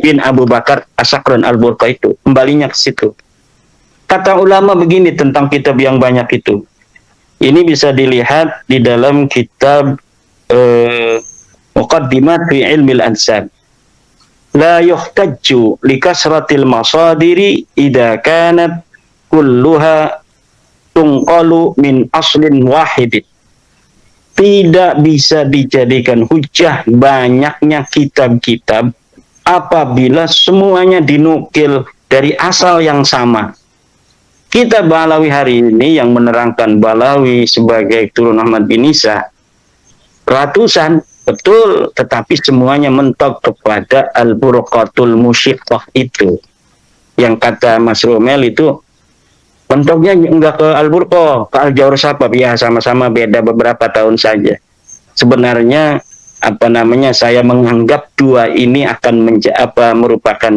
bin Abu Bakar As-Sakran Al-Burqah, itu kembalinya ke situ. Kata ulama begini tentang kitab yang banyak itu. Ini bisa dilihat di dalam kitab Muqaddimat fi Ilmil Ansab. La yuhtajju li kasratil masadiri idza kanat kulluha tunqalu min aslin wahidin. Tidak bisa dijadikan hujah banyaknya kitab-kitab apabila semuanya dinukil dari asal yang sama. Kitab Balawi hari ini yang menerangkan Balawi sebagai turun Ahmad bin Isa ratusan, betul, tetapi semuanya mentok kepada Al-Burqatul Musiqah itu. Yang kata Mas Romel itu mentoknya enggak ke Al-Burqah, ke Al-Jawhar Sabab, ya sama-sama beda beberapa tahun saja. Sebenarnya saya menganggap dua ini akan merupakan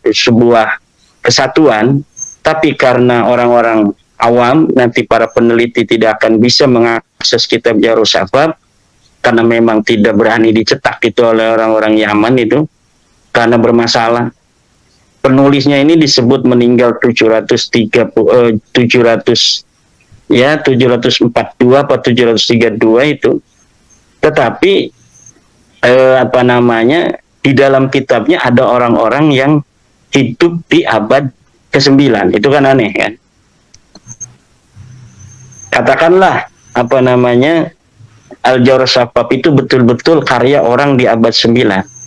sebuah kesatuan, tapi karena orang-orang awam, nanti para peneliti tidak akan bisa mengakses kitab Jawhar Sabab karena memang tidak berani dicetak itu oleh orang-orang Yaman itu, karena bermasalah. Penulisnya ini disebut meninggal 742 atau 732 itu. Tetapi di dalam kitabnya ada orang-orang yang hidup di abad ke-9. Itu kan aneh kan? Katakanlah Al-Jawhar Sabab itu betul-betul karya orang di abad 9.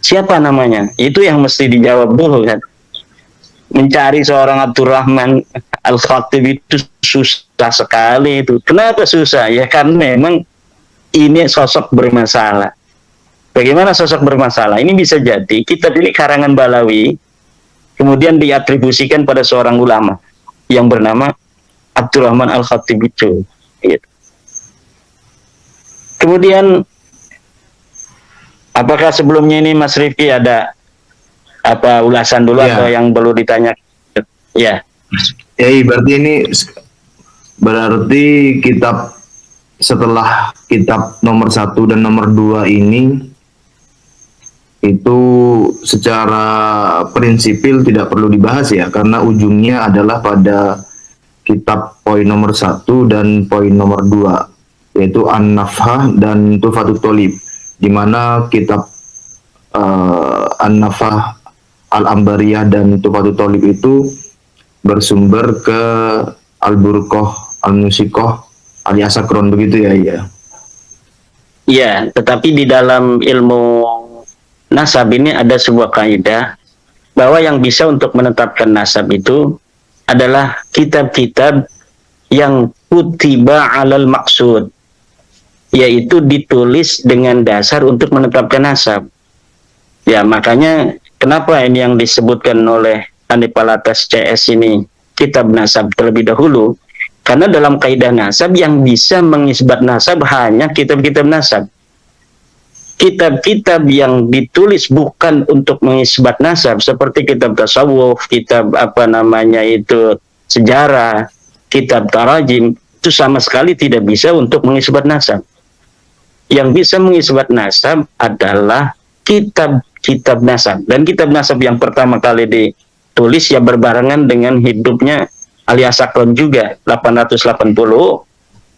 Siapa namanya? Itu yang mesti dijawab dulu kan. Mencari seorang Abdurrahman Al-Khatib itu susah sekali itu. Kenapa susah? Ya karena memang ini sosok bermasalah. Bagaimana sosok bermasalah? Ini bisa jadi kitab ini karangan Balawi, kemudian diatribusikan pada seorang ulama yang bernama Abdurrahman Al-Khatib itu. Gitu. Kemudian apakah sebelumnya ini Mas Rifki ada ulasan dulu atau yang perlu ditanya? Ya. Berarti kitab setelah kitab nomor 1 dan nomor 2 ini itu secara prinsipil tidak perlu dibahas ya, karena ujungnya adalah pada kitab poin nomor 1 dan poin nomor 2, yaitu An-Nafhah dan Tuhfatul Talib, di mana kitab An-Nafhah Al-Ambariyah dan Tuhfatul Talib itu bersumber ke Al-Burqah Al-Musiqah Al-Sakran, begitu ya? Iya, tetapi di dalam ilmu nasab ini ada sebuah kaidah bahwa yang bisa untuk menetapkan nasab itu adalah kitab-kitab yang kutiba alal maksud, yaitu ditulis dengan dasar untuk menetapkan nasab. Ya, makanya kenapa ini yang disebutkan oleh Hanif Alatas CS ini kitab nasab terlebih dahulu, karena dalam kaidah nasab yang bisa mengisbat nasab hanya kitab-kitab nasab. Kitab-kitab yang ditulis bukan untuk mengisbat nasab seperti kitab tasawuf, kitab sejarah, kitab tarajim, itu sama sekali tidak bisa untuk mengisbat nasab. Yang bisa mengisbat nasab adalah kitab-kitab nasab. Dan kitab nasab yang pertama kali ditulis ya berbarengan dengan hidupnya Ali As-Sakran juga, 880,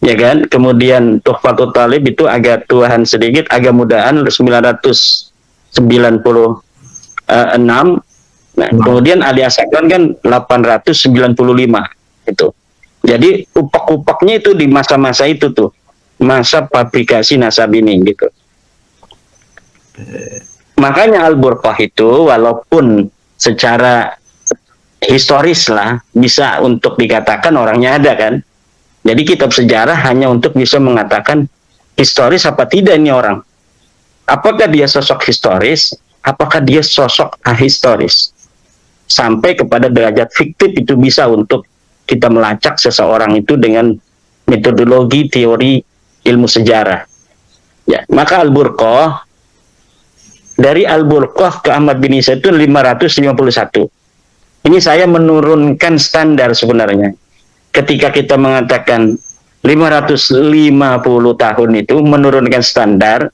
ya kan? Kemudian Tuhfatul Talib itu agak tuahan sedikit, agak mudahan 996. Nah, kemudian Ali As-Sakran kan 895 itu. Jadi upak-upaknya itu di masa-masa itu tuh, masa fabrikasi nasab ini gitu. Makanya Al-Burqah itu walaupun secara historis lah bisa untuk dikatakan orangnya ada kan. Jadi kitab sejarah hanya untuk bisa mengatakan historis apa tidak ini orang. Apakah dia sosok historis, apakah dia sosok ahistoris. Sampai kepada derajat fiktif itu bisa untuk kita melacak seseorang itu dengan metodologi teori ilmu sejarah. Ya, maka Al-Burqah dari Al-Burqah ke Ahmad bin Isa itu 551. Ini saya menurunkan standar sebenarnya. Ketika kita mengatakan 550 tahun itu menurunkan standar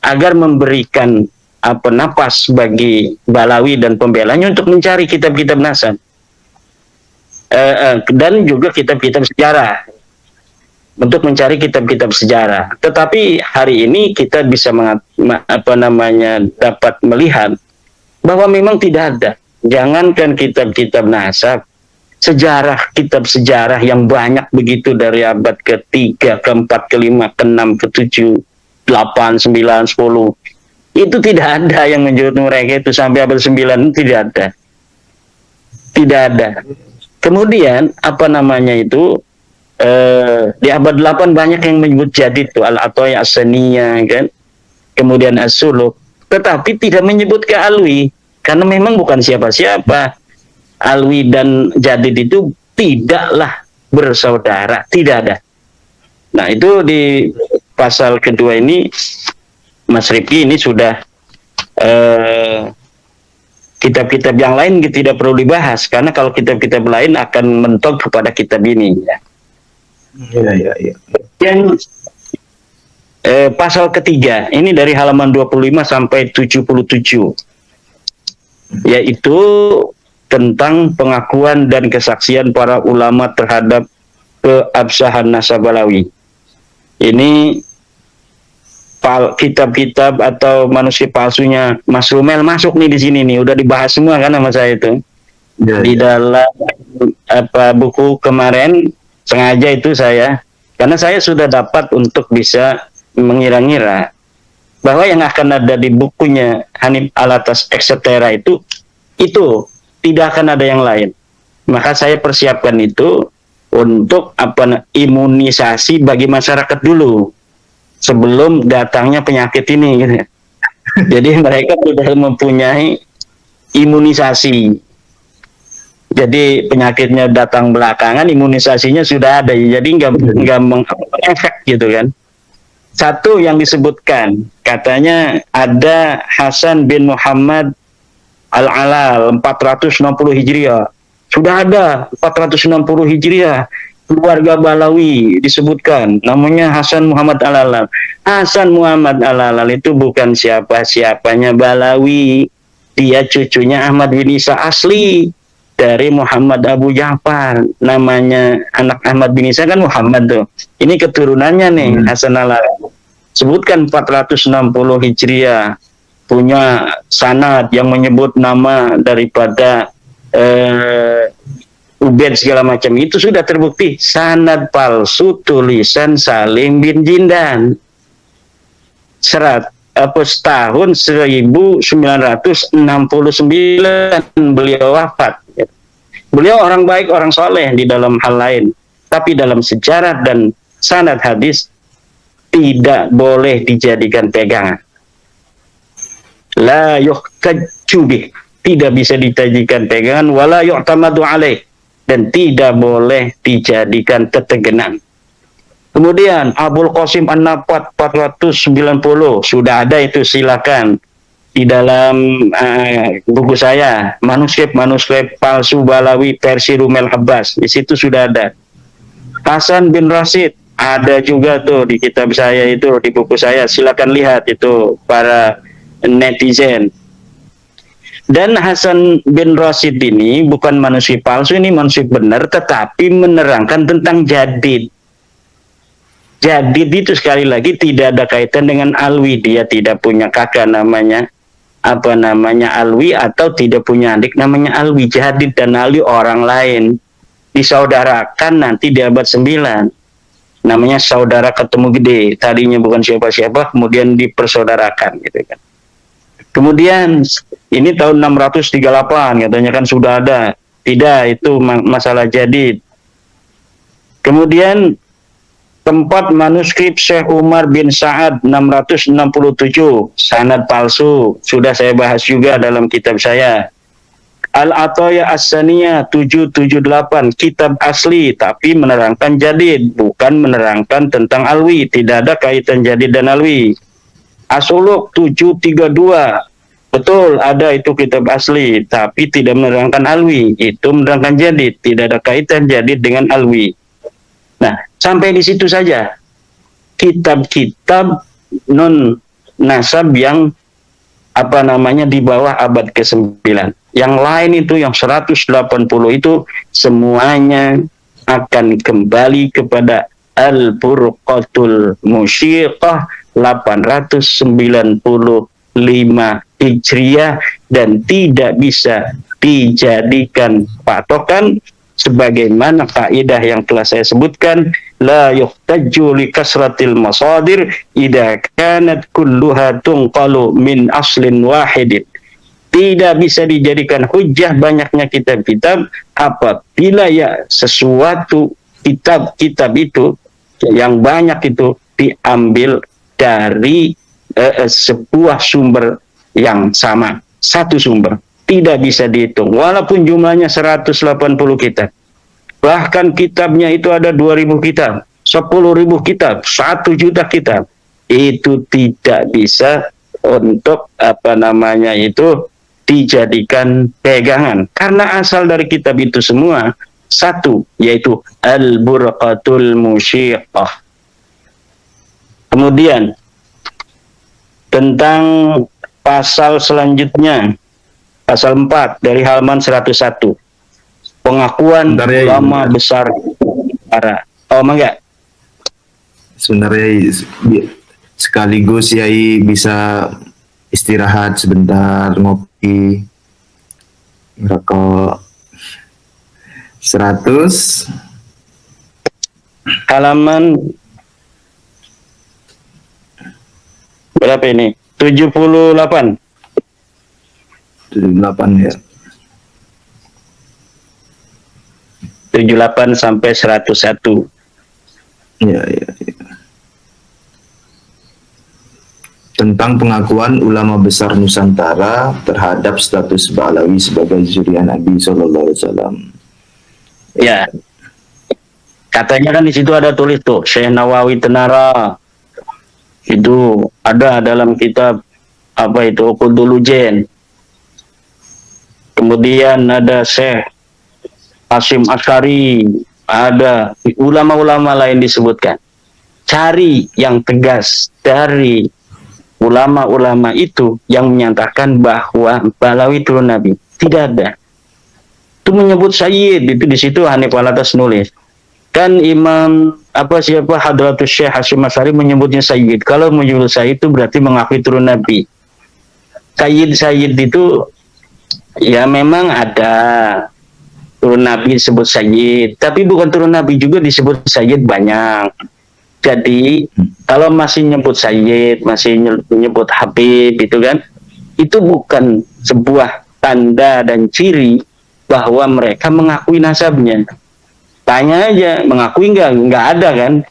agar memberikan napas bagi Balawi dan pembelanya untuk mencari kitab-kitab nasab dan juga kitab-kitab sejarah, untuk mencari kitab-kitab sejarah. Tetapi hari ini kita bisa dapat melihat bahwa memang tidak ada. Jangankan kitab-kitab nasab, kitab sejarah yang banyak begitu dari abad ke-3, ke-4, ke-5, ke-6, ke-7, 8, 9, 10. Itu tidak ada yang menyebut mereka itu sampai abad 9, tidak ada. Tidak ada. Kemudian di abad 8 banyak yang menyebut jadid itu Al-Ataya As-Saniyah kan. Kemudian As-Suluk, tetapi tidak menyebut ke Alwi karena memang bukan siapa-siapa. Alwi dan jadid itu tidaklah bersaudara, tidak ada. Nah, itu di pasal kedua ini Mas Rifki ini sudah kitab-kitab yang lain tidak perlu dibahas karena kalau kitab-kitab lain akan mentok kepada kitab ini ya. Iya. Yang pasal ketiga ini dari halaman 25 sampai 77 yaitu tentang pengakuan dan kesaksian para ulama terhadap keabsahan nasab Balawi. Ini kitab-kitab atau manuskrip palsunya Mas Rumel masuk nih di sini nih, udah dibahas semua kan sama saya itu. Di dalam buku kemarin sengaja itu karena saya sudah dapat untuk bisa mengira-ngira bahwa yang akan ada di bukunya Hanif Alatas Etcetera itu tidak akan ada yang lain. Maka saya persiapkan itu untuk imunisasi bagi masyarakat dulu sebelum datangnya penyakit ini gitu ya. Jadi mereka sudah mempunyai imunisasi. Jadi penyakitnya datang belakangan, imunisasinya sudah ada. Jadi nggak mengefek gitu kan. Satu yang disebutkan, katanya ada Hasan bin Muhammad Al-Alal 460 Hijriah. Sudah ada 460 Hijriah. Keluarga Balawi disebutkan, namanya Hasan Muhammad Al-Alal. Hasan Muhammad Al-Alal itu bukan siapa-siapanya Balawi. Dia cucunya Ahmad bin Isa asli dari Muhammad Abu Ja'far. Namanya anak Ahmad bin Isa kan Muhammad tuh. Ini keturunannya nih Hasan Al-Alal. Sebutkan 460 Hijriah. Punya sanad yang menyebut nama daripada Ubaid segala macam, itu sudah terbukti sanad palsu tulisan Salim bin Jindan. Tahun 1969 beliau wafat. Beliau orang baik, orang soleh di dalam hal lain, tapi dalam sejarah dan sanad hadis tidak boleh dijadikan pegangan. La yuhtajju bih, tidak bisa dijadikan pegangan, wala yu'tamadu alaih, dan tidak boleh dijadikan tetegenan. Kemudian Abul Qasim An-Nabat 490 sudah ada itu, silakan di dalam buku saya manuskrip palsu Balawi versi Rumel Abbas, di situ sudah ada. Hasan bin Rashid ada juga tuh di kitab saya itu, di buku saya, silakan lihat itu para netizen. Dan Hasan bin Rashid ini bukan manuskrip palsu, ini manuskrip benar, tetapi menerangkan tentang jadid. Jadid itu sekali lagi tidak ada kaitan dengan Alwi. Dia tidak punya kakak namanya Alwi, atau tidak punya adik namanya Alwi. Jadid dan Alwi orang lain. disaudarakan nanti di abad 9. Namanya saudara ketemu gede. Tadinya bukan siapa-siapa, kemudian dipersaudarakan gitu kan. Kemudian ini tahun 638 katanya kan sudah ada. Tidak, itu masalah jadid. Kemudian tempat manuskrip Syekh Umar bin Sa'ad 667, sanad palsu, sudah saya bahas juga dalam kitab saya. Al-Ataya As-Saniyah 778, kitab asli tapi menerangkan jadid, bukan menerangkan tentang alwi, tidak ada kaitan jadid dan alwi. As-Suluk 732, betul ada itu kitab asli tapi tidak menerangkan alwi, itu menerangkan jadid, tidak ada kaitan jadid dengan alwi. Nah, sampai di situ saja kitab-kitab non nasab yang di bawah abad ke-9. Yang lain itu yang 180 itu semuanya akan kembali kepada Al-Burqatul Musyiqah 895 Hijriah dan tidak bisa dijadikan patokan sebagaimana kaidah yang telah saya sebutkan, la yuhtajju li kasratil masadir idza kanat kulluha tunqalu min aslin wahidin. Tidak bisa dijadikan hujjah banyaknya kitab-kitab apabila ya sesuatu kitab-kitab itu yang banyak itu diambil dari sebuah sumber yang sama, satu sumber. Tidak bisa dihitung walaupun jumlahnya 180 kitab. Bahkan kitabnya itu ada 2000 kitab, 10.000 kitab, 1 juta kitab. Itu tidak bisa untuk dijadikan pegangan karena asal dari kitab itu semua satu, yaitu Al-Burqatul Musyiqah. Kemudian tentang pasal selanjutnya, pasal 4 dari halaman 101, pengakuan ulama besar para. Oh, enggak. Sebenarnya sekaligus Yai bisa istirahat sebentar, ngopi, ngerokok. 100 halaman berapa ini? 78. 78 ya. 78 sampai 101. Ya. Tentang pengakuan ulama besar Nusantara terhadap status Ba'alawi sebagai zuriat Nabi Sallallahu Alaihi Wasallam. Ya, katanya kan di situ ada tulis tuh Syekh Nawawi Tenara, itu ada dalam kitab Uqudul Ujen. Kemudian ada Syekh Hasyim Asy'ari, ada ulama-ulama lain disebutkan. Cari yang tegas dari ulama-ulama itu yang menyatakan bahwa Ba'alawi turun Nabi. Tidak ada. Itu menyebut Sayyid, itu di situ Hanif Alatas nulis. Kan Imam Hadratus Syekh Hasyim Asy'ari menyebutnya Sayyid. Kalau menyebut Sayyid itu berarti mengakui turun Nabi. Sayyid itu ya memang ada turun Nabi disebut Sayyid, tapi bukan turun Nabi juga disebut Sayyid banyak. Jadi kalau masih nyebut Sayyid, masih nyebut Habib itu kan, itu bukan sebuah tanda dan ciri bahwa mereka mengakui nasabnya. Tanya aja, mengakui nggak ada kan?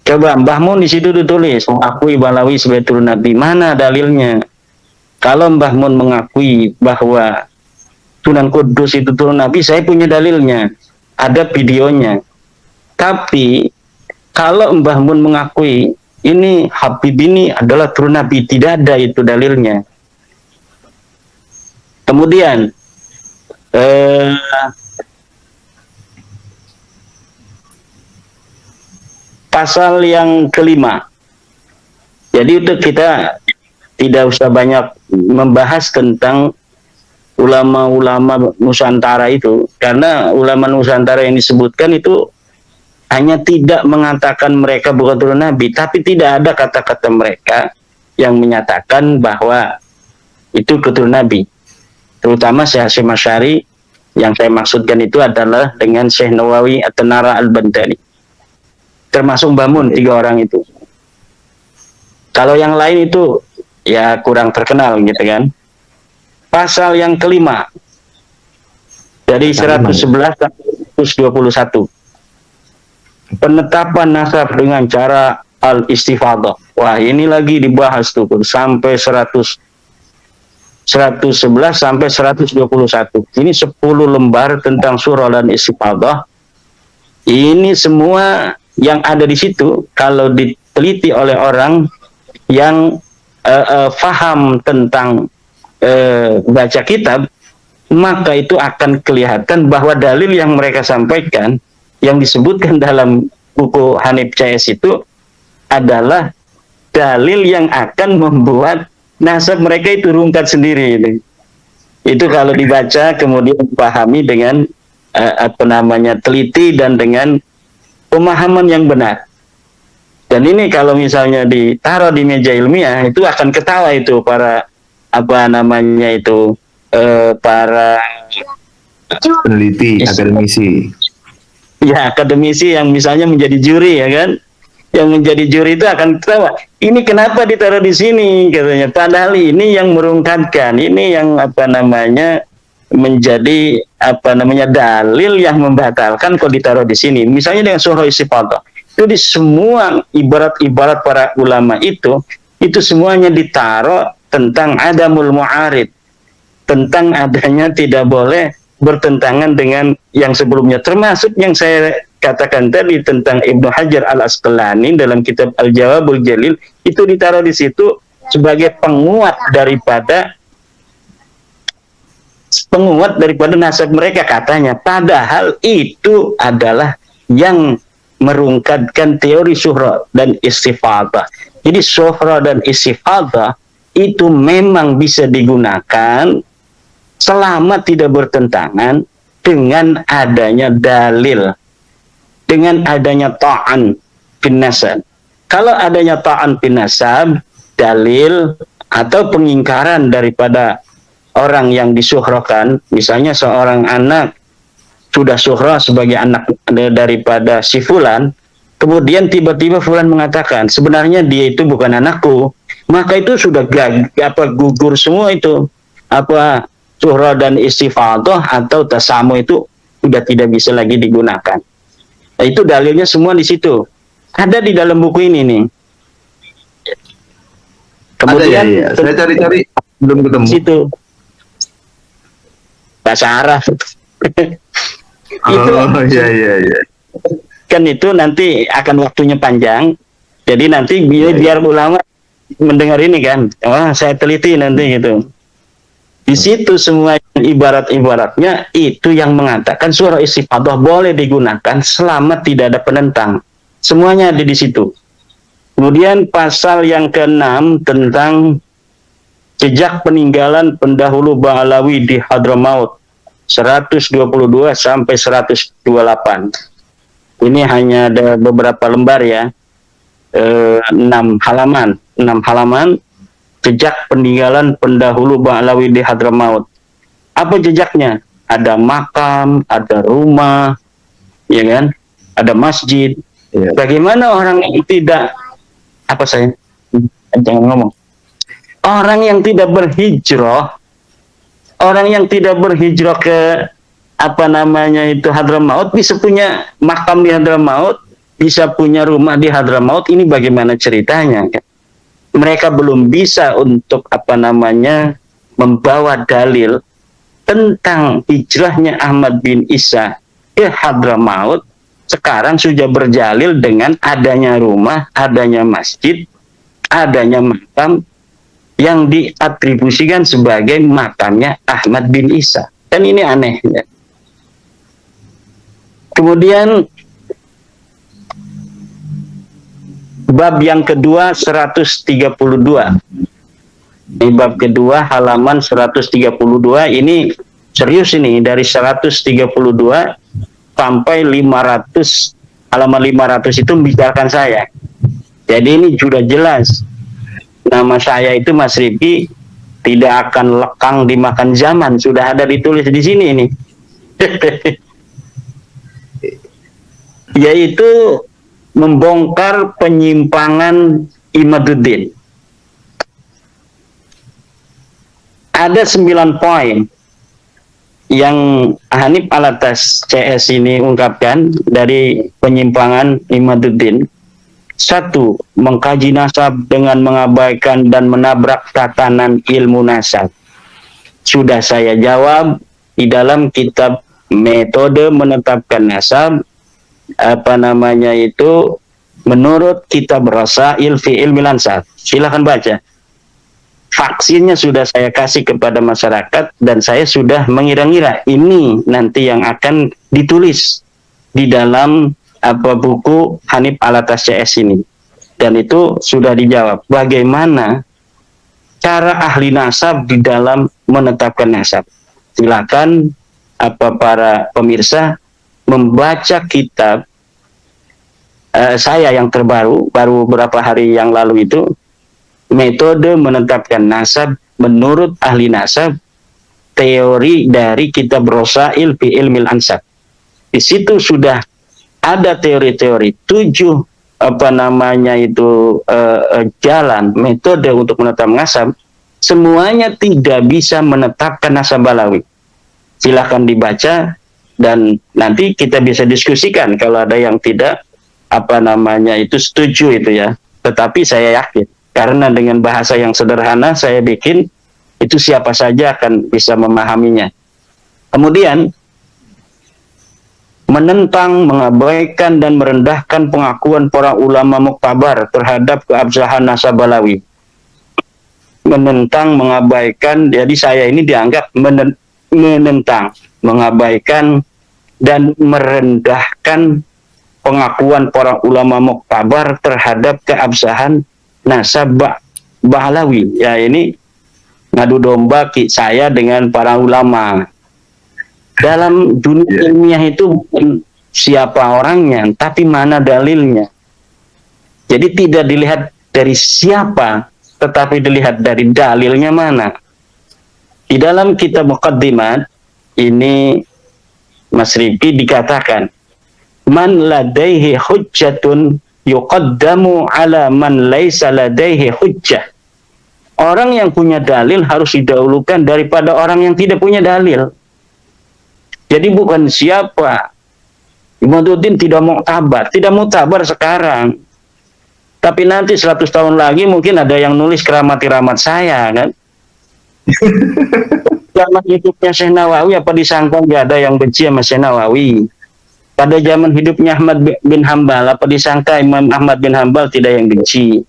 Coba Mbah Mun di situ ditulis mengakui Ba'alawi sebagai turun Nabi, mana dalilnya? Kalau Mbah Mun mengakui bahwa Sunan Kudus itu turun Nabi, saya punya dalilnya, ada videonya. Tapi kalau Mbah Mun mengakui ini Habib ini adalah turun Nabi, tidak ada itu dalilnya. Kemudian pasal yang kelima. Jadi itu kita tidak usah banyak membahas tentang ulama-ulama Nusantara itu, karena ulama Nusantara yang disebutkan itu hanya tidak mengatakan mereka bukan turun Nabi, tapi tidak ada kata-kata mereka yang menyatakan bahwa itu keturunan Nabi. Terutama Syekh Hasyim Asy'ari Yang saya maksudkan itu adalah dengan Syekh Nawawi atau Nara Al-Bantani. Termasuk Mbah Mun, 3 orang itu. Kalau yang lain itu ya kurang terkenal gitu kan. Pasal yang kelima dari 111 sampai 121. Penetapan nasab dengan cara al-istifadhah. Wah, ini lagi dibahas tuh sampai 111 sampai 121. Ini 10 lembar tentang surah dan istifadhah. Ini semua yang ada di situ kalau diteliti oleh orang yang faham tentang baca kitab, maka itu akan kelihatan bahwa dalil yang mereka sampaikan yang disebutkan dalam buku Hanif CS itu adalah dalil yang akan membuat nasab mereka itu rungkat sendiri. Itu kalau dibaca kemudian dipahami dengan teliti dan dengan pemahaman yang benar. Dan ini kalau misalnya ditaruh di meja ilmiah itu akan ketawa itu para para peneliti, akademisi. Ya, akademisi yang misalnya menjadi juri ya kan. Yang menjadi juri itu akan ketawa. Ini kenapa ditaruh di sini katanya. Padahal ini yang merungkatkan, ini yang menjadi dalil yang membatalkan kalau ditaruh di sini. Misalnya dengan surah istifadhah. Itu di semua ibarat-ibarat para ulama itu semuanya ditaruh tentang adamul mu'arid. Tentang adanya tidak boleh bertentangan dengan yang sebelumnya, termasuk yang saya katakan tadi tentang Ibnu Hajar Al-Asqalani dalam kitab Al-Jawabul Jalil, itu ditaruh di situ sebagai penguat daripada nasab mereka katanya, padahal itu adalah yang merungkatkan teori syuhra dan istifadhah. Jadi syuhra dan istifadhah itu memang bisa digunakan selama tidak bertentangan dengan adanya dalil, dengan adanya ta'an bin nasab. Kalau adanya ta'an bin nasab, dalil atau pengingkaran daripada orang yang disuhrakan, misalnya seorang anak sudah suhra sebagai anak daripada si fulan, kemudian tiba-tiba fulan mengatakan sebenarnya dia itu bukan anakku, maka itu sudah gugur semua itu suhra dan istifadhah atau tasamu itu sudah tidak bisa lagi digunakan. Nah, itu dalilnya semua di situ. Ada di dalam buku ini nih. Kemudian ada, ya. Saya cari-cari belum ketemu. Situ bahasa Arab. Itu iya. Kan itu nanti akan waktunya panjang. Jadi nanti biar ulama mendengar ini kan. Oh, saya teliti nanti gitu. Di situ semua ibarat-ibaratnya itu yang mengatakan surah istifadhah boleh digunakan selama tidak ada penentang. Semuanya ada di situ. Kemudian pasal yang ke-6 tentang jejak peninggalan pendahulu Ba'alawi di Hadramaut 122 sampai 128. Ini hanya ada beberapa lembar ya. 6 halaman. Jejak peninggalan pendahulu Ba'alawi di Hadramaut. Apa jejaknya? Ada makam, ada rumah, ya kan? Ada masjid. Ya. Bagaimana orang yang tidak jangan ngomong. Orang yang tidak berhijrah ke Hadramaut bisa punya makam di Hadramaut, bisa punya rumah di Hadramaut. Ini bagaimana ceritanya? Kan? Mereka belum bisa untuk membawa dalil tentang hijrahnya Ahmad bin Isa ke Hadramaut. Sekarang sudah berjalil dengan adanya rumah, adanya masjid, adanya makam yang diatribusikan sebagai makamnya Ahmad bin Isa. Dan ini aneh. Ya. Kemudian bab yang kedua 132. Ini bab kedua halaman 132. Ini serius ini, dari 132 sampai 500, halaman 500 itu membicarakan saya. Jadi ini sudah jelas. Nama saya itu Mas Rifki tidak akan lekang dimakan zaman, sudah ada ditulis di sini ini. Yaitu membongkar penyimpangan Imaduddin. Ada 9 poin yang Hanif Alatas CS ini ungkapkan dari penyimpangan Imaduddin. 1. Mengkaji nasab dengan mengabaikan dan menabrak tatanan ilmu nasab. Sudah saya jawab di dalam kitab metode menetapkan nasab, menurut kitab Rasail fi Ilmil Ansab. Silahkan baca. Vaksinnya sudah saya kasih kepada masyarakat dan saya sudah mengira-ngira ini nanti yang akan ditulis di dalam buku Hanif Alatas CS ini. Dan itu sudah dijawab. Bagaimana cara ahli nasab di dalam menetapkan nasab. Silakan para pemirsa membaca kitab saya yang terbaru, baru beberapa hari yang lalu itu, metode menetapkan nasab menurut ahli nasab, teori dari kitab Rasail fi Ilmil Ansab. Di situ sudah ada teori-teori 7 jalan metode untuk menetapkan nasab. Semuanya tidak bisa menetapkan nasab balawi. Silahkan dibaca dan nanti kita bisa diskusikan kalau ada yang tidak setuju itu ya. Tetapi saya yakin karena dengan bahasa yang sederhana saya bikin itu siapa saja akan bisa memahaminya. Kemudian menentang, mengabaikan dan merendahkan pengakuan para ulama muktabar terhadap keabsahan nasab balawi. Menentang, mengabaikan, jadi saya ini dianggap menentang, mengabaikan dan merendahkan pengakuan para ulama muktabar terhadap keabsahan nasab Bahlawi. Ya, ini ngadu domba saya dengan para ulama. Dalam dunia ilmiah itu bukan siapa orangnya, tapi mana dalilnya. Jadi tidak dilihat dari siapa, tetapi dilihat dari dalilnya mana. Di dalam kitab Muqaddimat ini Mas Riki dikatakan, man ladaihi hujjatun yuqaddamu ala man laisa ladaihi hujjah. Orang yang punya dalil harus didahulukan daripada orang yang tidak punya dalil. Jadi bukan siapa. Imaduddin tidak muktabar sekarang. Tapi nanti 100 tahun lagi mungkin ada yang nulis keramat-keramat saya kan. Zaman hidupnya Syekh Nawawi apa disangka nggak ada yang benci sama Syekh Nawawi? Pada zaman hidupnya Ahmad bin Hambal, apa disangka Imam Ahmad bin Hambal tidak yang benci?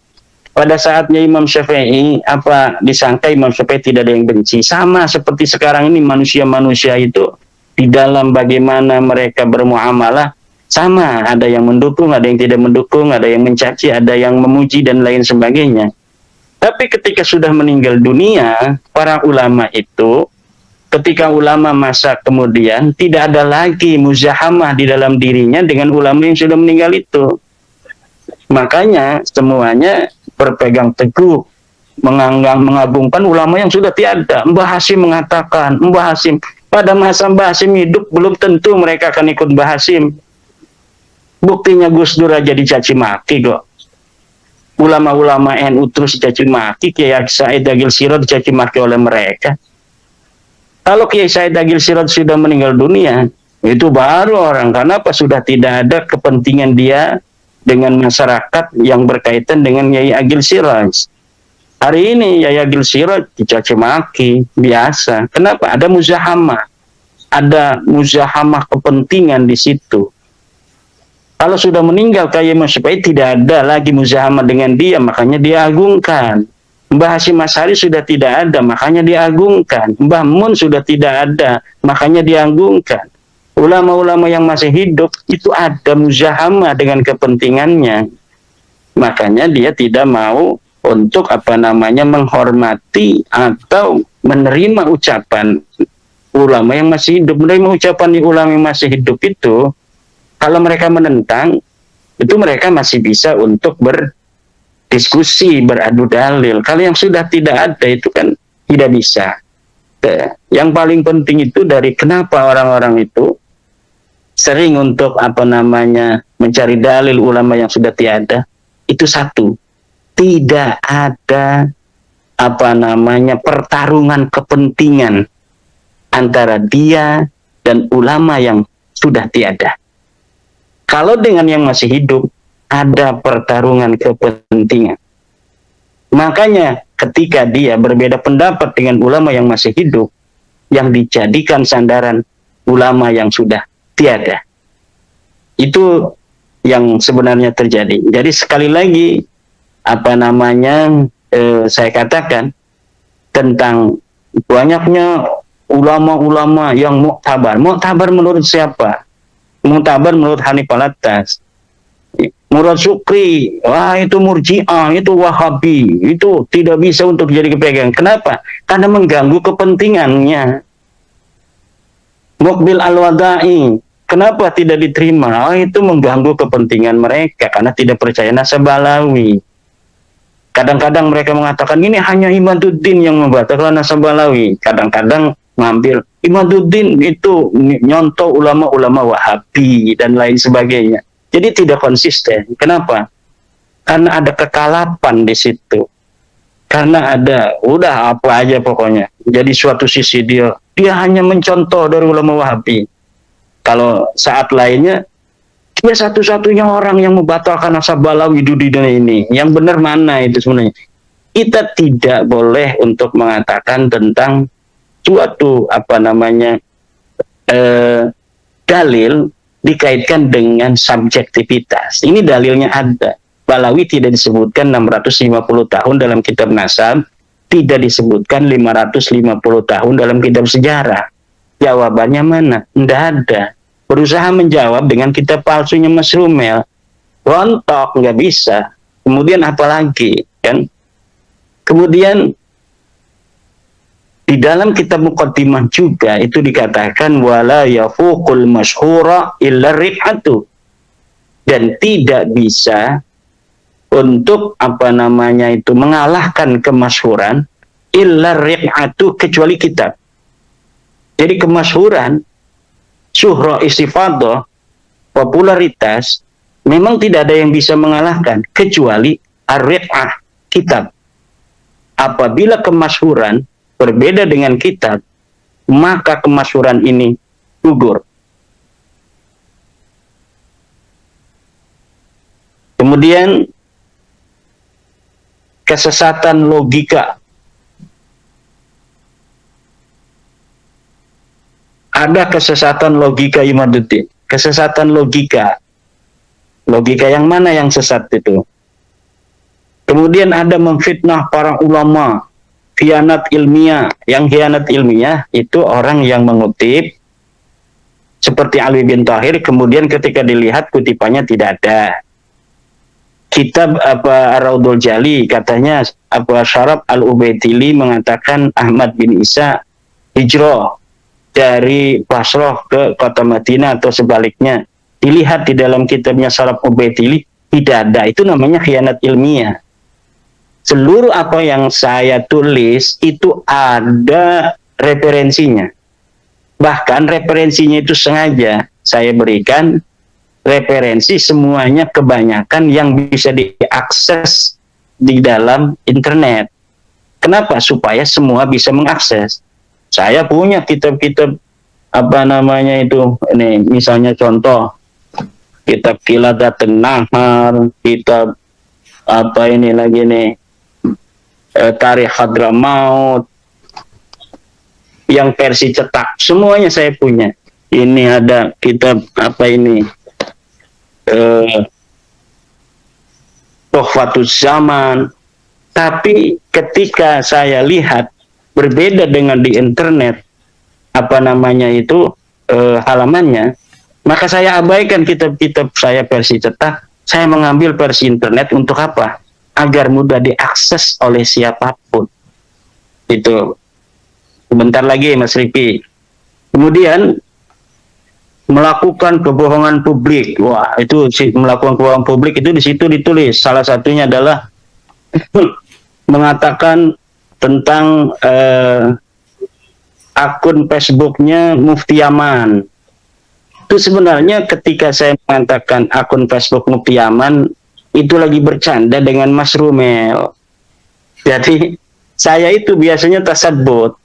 Pada saatnya Imam Syafi'i, apa disangka Imam Syafi'i tidak ada yang benci? Sama seperti sekarang ini manusia-manusia itu di dalam bagaimana mereka bermuamalah sama. Ada yang mendukung, ada yang tidak mendukung, ada yang mencaci, ada yang memuji dan lain sebagainya. Tapi ketika sudah meninggal dunia, para ulama itu ketika ulama masa kemudian tidak ada lagi muzahamah di dalam dirinya dengan ulama yang sudah meninggal itu. Makanya semuanya berpegang teguh mengagungkan ulama yang sudah tiada. Mbah Hasyim mengatakan, Mbah Hasyim pada masa Mbah Hasyim hidup belum tentu mereka akan ikut Mbah Hasyim. Buktinya Gus Dur aja dicaci maki kok. Ulama-ulama NU terus dicaci maki, Kiai Said Agil Sirot dicaci maki oleh mereka. Kalau Kiai Said Agil Sirot sudah meninggal dunia, itu baru orang. Karena apa? Sudah tidak ada kepentingan dia dengan masyarakat yang berkaitan dengan Kiai Agil Sirot. Hari ini Kiai Agil Sirot dicaci maki, biasa. Kenapa? Ada muzahamah. Ada muzahamah kepentingan di situ. Kalau sudah meninggal Kiai Syafi'i tidak ada lagi muzahamah dengan dia, makanya diagungkan. Mbah Hasyim Asy'ari sudah tidak ada, makanya diagungkan. Mbah Mun sudah tidak ada, makanya diagungkan. Ulama-ulama yang masih hidup itu ada muzahamah dengan kepentingannya. Makanya dia tidak mau untuk menghormati atau menerima ucapan ulama yang masih hidup. Menerima ucapan di ulama yang masih hidup itu, kalau mereka menentang, itu mereka masih bisa untuk berdiskusi, beradu dalil. Kalau yang sudah tidak ada itu kan tidak bisa. Yang paling penting itu dari kenapa orang-orang itu sering untuk mencari dalil ulama yang sudah tiada, itu satu, tidak ada pertarungan kepentingan antara dia dan ulama yang sudah tiada. Kalau dengan yang masih hidup ada pertarungan kepentingan. Makanya ketika dia berbeda pendapat dengan ulama yang masih hidup, yang dijadikan sandaran ulama yang sudah tiada. Itu yang sebenarnya terjadi. Jadi sekali lagi saya katakan tentang banyaknya ulama-ulama yang muktabar. Muktabar menurut siapa? Muktabar menurut Hanif Alatas. Murad Syukri, wah itu Murji'ah, itu Wahabi, itu tidak bisa untuk jadi kepegang. Kenapa? Karena mengganggu kepentingannya. Mukbil Al-Wada'i, kenapa tidak diterima? Oh, itu mengganggu kepentingan mereka karena tidak percaya Nasabalawi. Kadang-kadang mereka mengatakan ini hanya Imaduddin yang membatalkan Nasabalawi. Kadang-kadang ngambil Imaduddin itu nyontoh ulama-ulama Wahabi dan lain sebagainya. Jadi tidak konsisten. Kenapa? Karena ada kekalapan di situ. Karena ada, udah apa aja pokoknya. Jadi suatu sisi dia hanya mencontoh dari ulama Wahabi. Kalau saat lainnya, dia satu-satunya orang yang membatalkan Nasabalawi di dunia ini. Yang benar mana itu sebenarnya? Kita tidak boleh untuk mengatakan tentang suatu dalil dikaitkan dengan subjektivitas. Ini dalilnya ada. Balawi tidak disebutkan 650 tahun dalam kitab nasab, tidak disebutkan 550 tahun dalam kitab sejarah. Jawabannya mana? Tidak ada. Berusaha menjawab dengan kitab palsunya Mas Rumel. Rontok, nggak bisa. Kemudian apa lagi? Kan? Kemudian di dalam kitab Muqaddimah juga itu dikatakan wala yafuqul masyhura illa rif'atu, dan tidak bisa untuk mengalahkan kemasyhuran illa rif'atu kecuali kitab. Jadi kemasyhuran, syuhra istifadah, popularitas memang tidak ada yang bisa mengalahkan kecuali ar-rif'ah, kitab. Apabila kemasyhuran berbeda dengan kitab, maka kemasyhuran ini gugur. Kemudian kesesatan logika. Ada kesesatan logika Imaduddin. Kesesatan logika. Logika yang mana yang sesat itu? Kemudian ada memfitnah para ulama. Khianat ilmiah. Yang khianat ilmiah itu orang yang mengutip seperti Alwi bin Tahir, kemudian ketika dilihat kutipannya tidak ada. Kitab Ar-Raudul Jali katanya Syarab Al-Ubaidili mengatakan Ahmad bin Isa hijrah dari Basrah ke kota Madinah atau sebaliknya. Dilihat di dalam kitabnya Syarab Ubaidili tidak ada. Itu namanya khianat ilmiah. Seluruh apa yang saya tulis itu ada referensinya. Bahkan referensinya itu sengaja saya berikan referensi semuanya, kebanyakan yang bisa diakses di dalam internet. Kenapa? Supaya semua bisa mengakses. Saya punya kitab-kitab ini misalnya contoh kitab Qiladatun Nahar, kitab Tarikh Hadramaut yang versi cetak, semuanya saya punya. Ini ada kitab Tuhfatus Zaman. Tapi ketika saya lihat berbeda dengan di internet halamannya, maka saya abaikan kitab-kitab saya versi cetak. Saya mengambil versi internet untuk apa? Agar mudah diakses oleh siapapun. Itu sebentar lagi Mas Riki. Kemudian melakukan kebohongan publik. Wah, itu melakukan kebohongan publik itu di situ ditulis. Salah satunya adalah mengatakan tentang akun Facebooknya Mufti Yaman. Itu sebenarnya ketika saya mengatakan akun Facebook Mufti Yaman, itu lagi bercanda dengan Mas Rumel. Jadi saya itu biasanya tasabut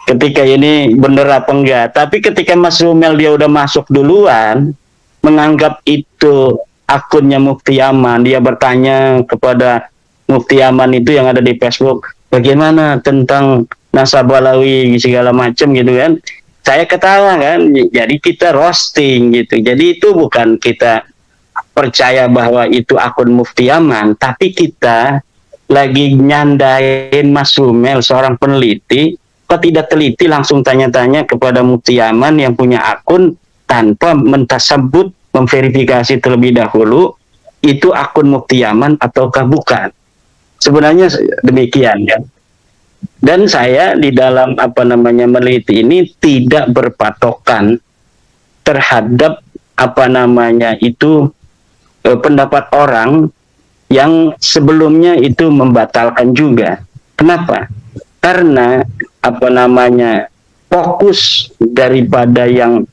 ketika ini bener apa enggak. Tapi ketika Mas Rumel dia udah masuk duluan, menganggap itu akunnya Mufti Yaman, dia bertanya kepada Mufti Yaman itu yang ada di Facebook, bagaimana tentang nasab Alawi segala macam gitu kan. Saya ketawa kan, jadi kita roasting gitu. Jadi itu bukan kita percaya bahwa itu akun Mufti Yaman, tapi kita lagi nyandain Mas Rumel, seorang peneliti, kok tidak teliti langsung tanya-tanya kepada Mufti Yaman yang punya akun tanpa mentasabut, memverifikasi terlebih dahulu itu akun Mufti Yaman ataukah bukan. Sebenarnya demikian ya. Dan saya di dalam meneliti ini tidak berpatokan terhadap pendapat orang yang sebelumnya itu membatalkan juga. Kenapa? Karena fokus daripada yang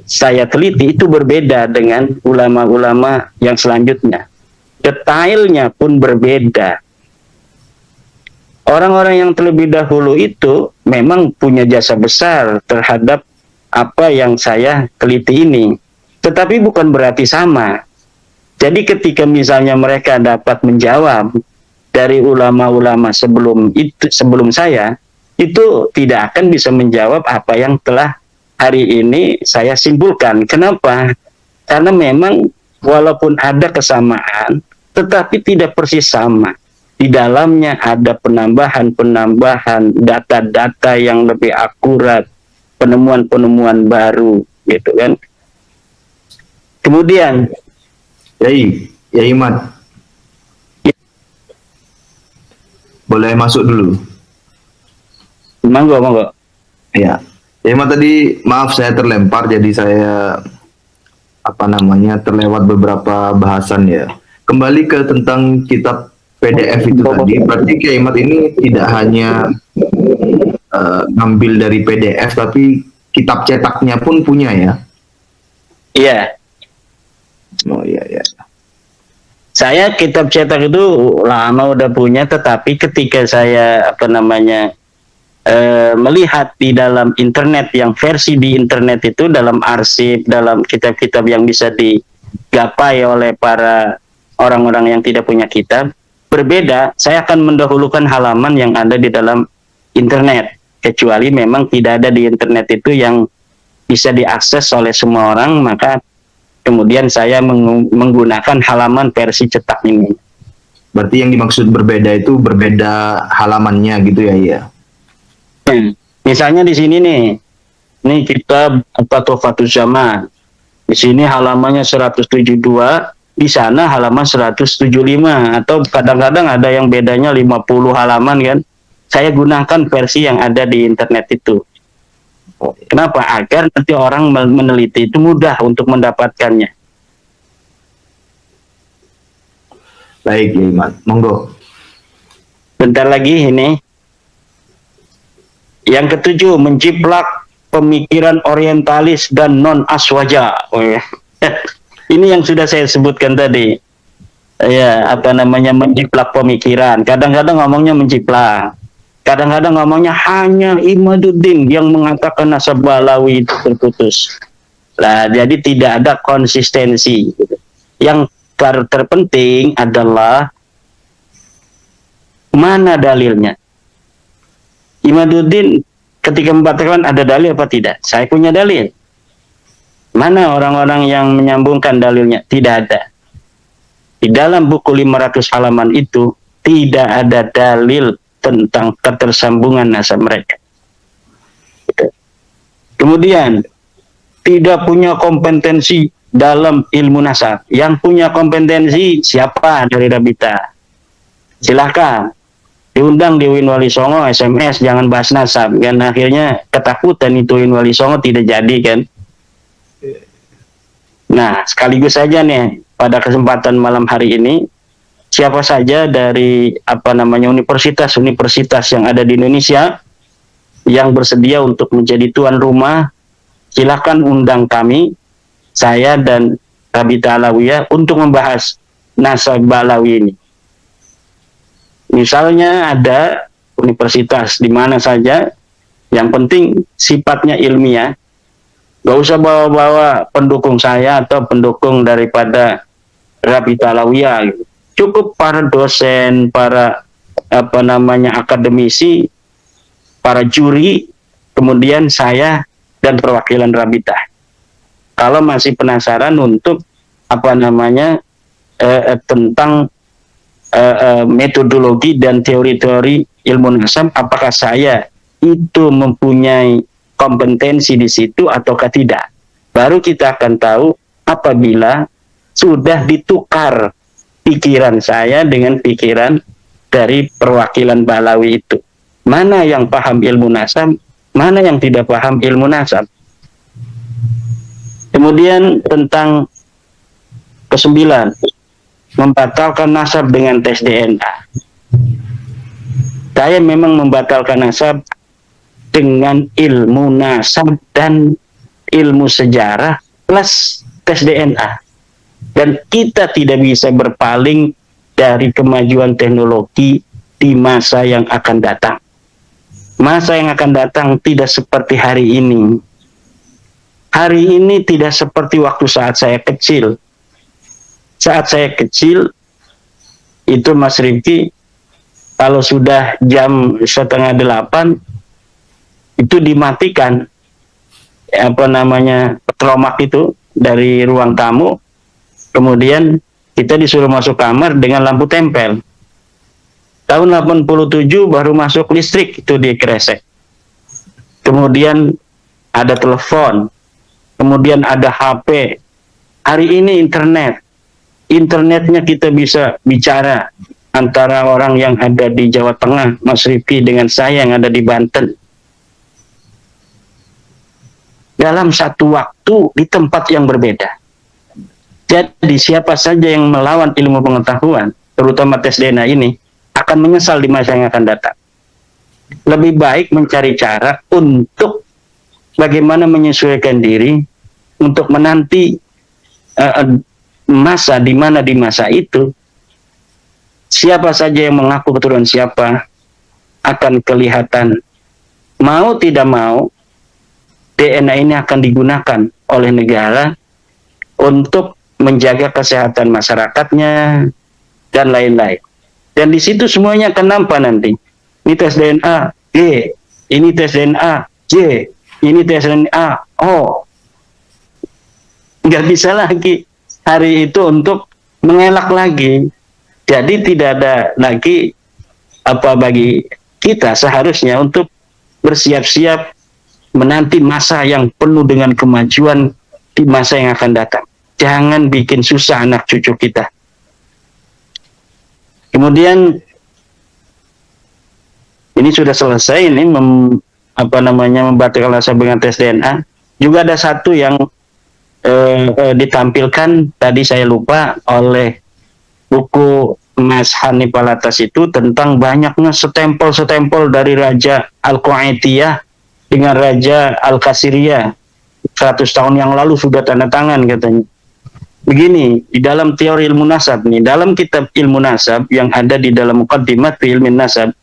saya teliti itu berbeda dengan ulama-ulama yang selanjutnya. Detailnya pun berbeda. Orang-orang yang terlebih dahulu itu memang punya jasa besar terhadap apa yang saya teliti ini. Tetapi bukan berarti sama. Jadi ketika misalnya mereka dapat menjawab dari ulama-ulama sebelum saya, itu tidak akan bisa menjawab apa yang telah hari ini saya simpulkan. Kenapa? Karena memang walaupun ada kesamaan, tetapi tidak persis sama. Di dalamnya ada penambahan data-data yang lebih akurat, penemuan-penemuan baru, gitu kan. Kemudian, Yai Mat, boleh masuk dulu? Monggo. Ya, Yai Mat tadi maaf saya terlempar, jadi saya terlewat beberapa bahasan ya. Kembali ke tentang kitab PDF itu tadi, berarti Kiai Mat ini tidak hanya ngambil dari PDF, tapi kitab cetaknya pun punya ya? Iya. Oh iya. Saya kitab cetak itu lama udah punya, tetapi ketika saya melihat di dalam internet, yang versi di internet itu dalam arsip, dalam kitab-kitab yang bisa digapai oleh para orang-orang yang tidak punya kitab, berbeda. Saya akan mendahulukan halaman yang ada di dalam internet, kecuali memang tidak ada di internet itu yang bisa diakses oleh semua orang, maka kemudian saya menggunakan halaman versi cetak ini. Berarti yang dimaksud berbeda itu berbeda halamannya gitu ya? Iya. Misalnya di sini nih, ini kitab Tuhfatus Zaman. Di sini halamannya 172, di sana halaman 175, atau kadang-kadang ada yang bedanya 50 halaman kan. Saya gunakan versi yang ada di internet itu. Kenapa? Agar nanti orang meneliti itu mudah untuk mendapatkannya. Baik, ya Iman. Monggo. Bentar lagi ini. Yang ketujuh, menjiplak pemikiran orientalis dan non-aswaja. Oh, ya. Ini yang sudah saya sebutkan tadi. Ya, menjiplak pemikiran. Kadang-kadang ngomongnya menjiplak. Kadang-kadang ngomongnya hanya Imaduddin yang mengatakan nasab Alawi itu terputus. Nah, jadi tidak ada konsistensi. Yang terpenting adalah mana dalilnya. Imaduddin ketika membatalkan ada dalil apa tidak? Saya punya dalil. Mana orang-orang yang menyambungkan dalilnya? Tidak ada. Di dalam buku 500 halaman itu tidak ada dalil tentang ketersambungan nasab mereka. Kemudian tidak punya kompetensi dalam ilmu nasab. Yang punya kompetensi siapa dari Rabita? Silahkan diundang di Win Wali Songo, SMS, jangan bahas nasab. Kan akhirnya ketakutan itu Win Wali Songo tidak jadi kan. Nah, sekaligus saja nih pada kesempatan malam hari ini, siapa saja dari universitas yang ada di Indonesia yang bersedia untuk menjadi tuan rumah, silakan undang kami, saya dan Rabita Alawiyah, untuk membahas nasab Alawi ini. Misalnya ada universitas di mana saja, yang penting sifatnya ilmiah. Gak usah bawa-bawa pendukung saya atau pendukung daripada Rabita Alawiyah. Cukup para dosen, para akademisi, para juri, kemudian saya dan perwakilan Rabita. Kalau masih penasaran untuk tentang metodologi dan teori-teori ilmu nasab, apakah saya itu mempunyai kompetensi di situ ataukah tidak, baru kita akan tahu apabila sudah ditukar pikiran saya dengan pikiran dari perwakilan Balawi itu. Mana yang paham ilmu nasab, mana yang tidak paham ilmu nasab. Kemudian tentang ke-9, membatalkan nasab dengan tes DNA. Saya memang membatalkan nasab dengan ilmu nasab dan ilmu sejarah plus tes DNA. Dan kita tidak bisa berpaling dari kemajuan teknologi di masa yang akan datang. Masa yang akan datang tidak seperti hari ini. Hari ini tidak seperti waktu saat saya kecil. Saat saya kecil, itu Mas Rifki, kalau sudah jam 7:30, itu dimatikan petromak itu dari ruang tamu, kemudian kita disuruh masuk kamar dengan lampu tempel. Tahun 87 baru masuk listrik itu di Kresek. Kemudian ada telepon, kemudian ada HP. Hari ini internetnya kita bisa bicara antara orang yang ada di Jawa Tengah, Mas Rifki, dengan saya yang ada di Banten, dalam satu waktu di tempat yang berbeda. Jadi siapa saja yang melawan ilmu pengetahuan, terutama tes DNA ini, akan menyesal di masa yang akan datang. Lebih baik mencari cara untuk bagaimana menyesuaikan diri untuk menanti masa di mana di masa itu siapa saja yang mengaku keturunan siapa akan kelihatan. Mau tidak mau, DNA ini akan digunakan oleh negara untuk menjaga kesehatan masyarakatnya dan lain-lain. Dan di situ semuanya akan nampak nanti. Ini tes DNA G, ini tes DNA J, ini tes DNA O. Nggak bisa lagi hari itu untuk mengelak lagi. Jadi tidak ada lagi bagi kita seharusnya untuk bersiap-siap menanti masa yang penuh dengan kemajuan di masa yang akan datang. Jangan bikin susah anak cucu kita. Kemudian ini sudah selesai ini membatalkan nasab dengan tes DNA. Juga ada satu yang ditampilkan tadi saya lupa oleh buku Mas Hanif Alatas itu tentang banyaknya stempel-stempel dari Raja Al-Qaitiyah dengan Raja Al-Kasiriyah 100 tahun yang lalu sudah tanda tangan katanya. Begini, di dalam teori ilmu nasab nih, dalam kitab ilmu nasab yang ada di dalam Muqaddimat fi ilmin nasab,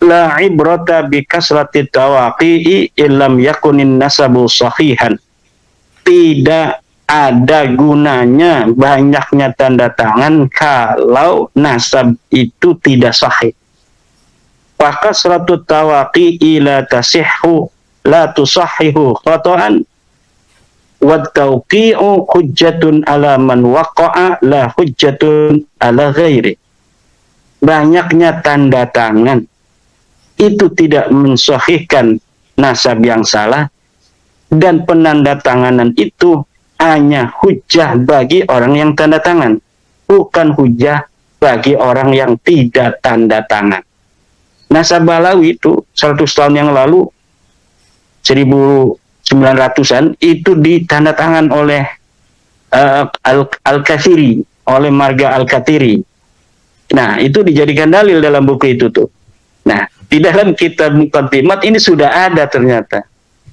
la ibrata bi kasrati tawaqi'i illam yakunin nasabu sahihan. Tidak ada gunanya banyaknya tanda tangan kalau nasab itu tidak sahih. Fa kasratu tawaqi'i la tasihhu la tusahhihu khata'an wa tawqi'u hujjatun ala man waqa'a la hujjatun ala ghairi. Banyaknya tanda tangan itu tidak mensahihkan nasab yang salah, dan penandatanganan itu hanya hujjah bagi orang yang tanda tangan, bukan hujjah bagi orang yang tidak tanda tangan. Nasab Balawi itu 100 tahun yang lalu, 1900-an, itu ditanda tangan oleh Al-Kathiri, oleh Marga Al-Kathiri. Nah, itu dijadikan dalil dalam buku itu tuh. Nah, di dalam kitab Muqaddimat ini sudah ada ternyata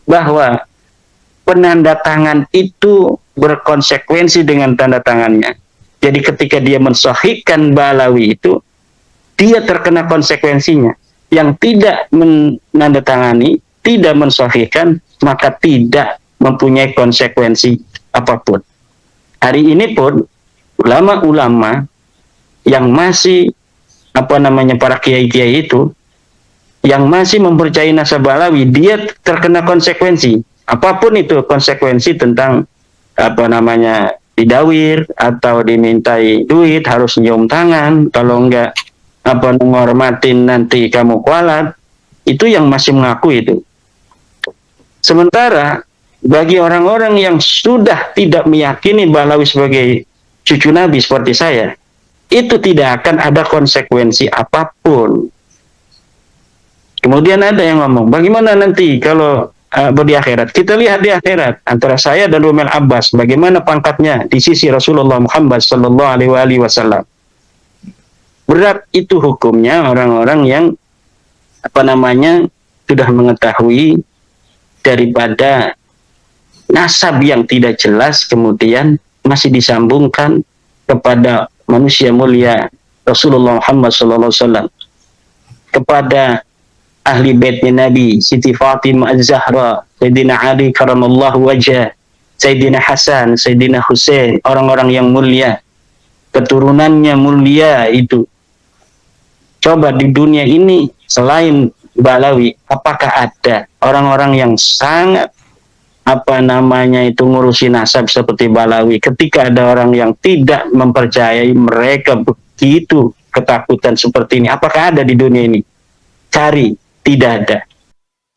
bahwa penanda tangan itu berkonsekuensi dengan tanda tangannya. Jadi ketika dia mensahihkan Ba'alawi itu, dia terkena konsekuensinya. Yang tidak menandatangani, tidak mensahihkan, maka tidak mempunyai konsekuensi apapun. Hari ini pun ulama-ulama yang masih para kiai-kiai itu yang masih mempercayai nasab Ba'alawi, dia terkena konsekuensi. Apapun itu konsekuensi tentang didawir atau dimintai duit, harus nyium tangan, kalau enggak menghormatin nanti kamu kualat, itu yang masih mengaku itu. Sementara bagi orang-orang yang sudah tidak meyakini Ba'alawi sebagai cucu Nabi seperti saya, itu tidak akan ada konsekuensi apapun. Kemudian ada yang ngomong, bagaimana nanti kalau di akhirat? Kita lihat di akhirat antara saya dan Umar Abbas, bagaimana pangkatnya di sisi Rasulullah Muhammad sallallahu alaihi wasallam. Berat itu hukumnya orang-orang yang sudah mengetahui daripada nasab yang tidak jelas kemudian masih disambungkan kepada manusia mulia Rasulullah Muhammad sallallahu alaihi wasallam, kepada ahli baitnya Nabi, Siti Fatimah Az-Zahra, Sayyidina Ali karamallahu wajah, Sayyidina Hasan, Sayyidina Husain, orang-orang yang mulia, keturunannya mulia itu. Coba di dunia ini selain Ba'alawi, apakah ada orang-orang yang sangat ngurusi nasab seperti Ba'alawi? Ketika ada orang yang tidak mempercayai mereka begitu ketakutan seperti ini, apakah ada di dunia ini? Cari, tidak ada.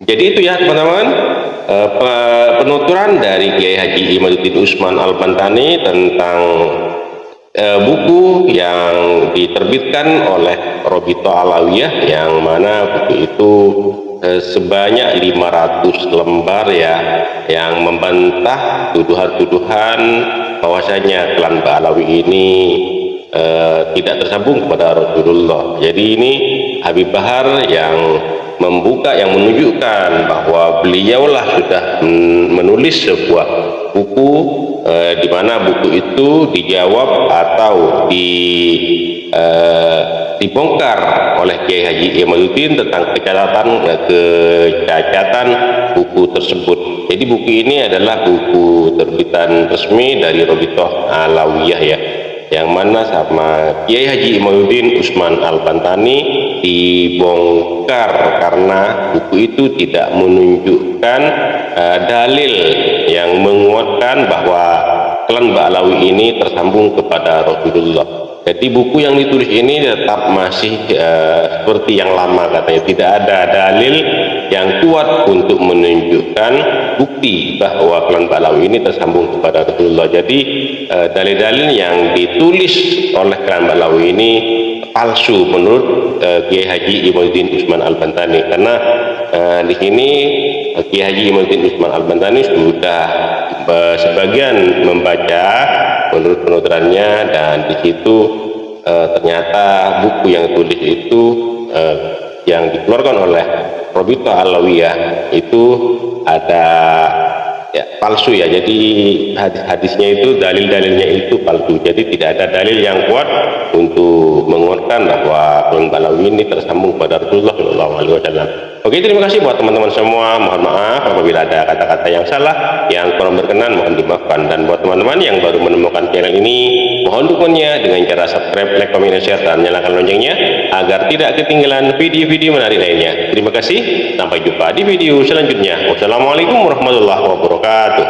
Jadi itu ya teman-teman, penuturan dari Kiai Haji Imaduddin Usman Al-Bantani tentang buku yang diterbitkan oleh Robito Alawiyah, yang mana buku itu sebanyak 500 lembar ya, yang membantah tuduhan-tuduhan bahwasanya klan Ba'alawi ini tidak tersambung kepada Rasulullah. Jadi ini Habib Bahar yang membuka, yang menunjukkan bahwa beliaulah sudah menulis sebuah buku di mana buku itu dijawab atau dibongkar oleh Kiai Haji Imaduddin tentang kecacatan buku tersebut. Jadi buku ini adalah buku terbitan resmi dari Robitoh Alawiyah ya, yang mana sama Kiai Haji Imaduddin Usman Al-Bantani dibongkar karena buku itu tidak menunjukkan dalil yang menguatkan bahwa klan Ba'alawi ini tersambung kepada Rasulullah. Jadi buku yang ditulis ini tetap masih seperti yang lama katanya, tidak ada dalil yang kuat untuk menunjukkan bukti bahwa klan Ba'alawi ini tersambung kepada Rasulullah. Jadi dalil-dalil yang ditulis oleh klan Ba'alawi ini palsu menurut Kiai Haji Imaduddin Usman Al-Bantani, karena di sini Kiai Haji Imaduddin Usman Al-Bantani sudah sebagian membaca menurut penuturannya, dan di situ ternyata buku yang tulis itu yang dikeluarkan oleh Robito Alawiyah itu ada palsu ya. Jadi hadisnya itu, dalil-dalilnya itu palsu. Jadi tidak ada dalil yang kuat untuk menguatkan bahwa klan Ba'alawi ini tersambung pada Rasulullah SAW. Oke, terima kasih buat teman-teman semua. Mohon maaf apabila ada kata-kata yang salah, yang kurang berkenan mohon dimaafkan. Dan buat teman-teman yang baru menemukan channel ini, mohon dukungannya dengan cara subscribe, like, comment, share, dan nyalakan loncengnya agar tidak ketinggalan video-video menarik lainnya. Terima kasih, sampai jumpa di video selanjutnya. Wassalamualaikum warahmatullahi wabarakatuh.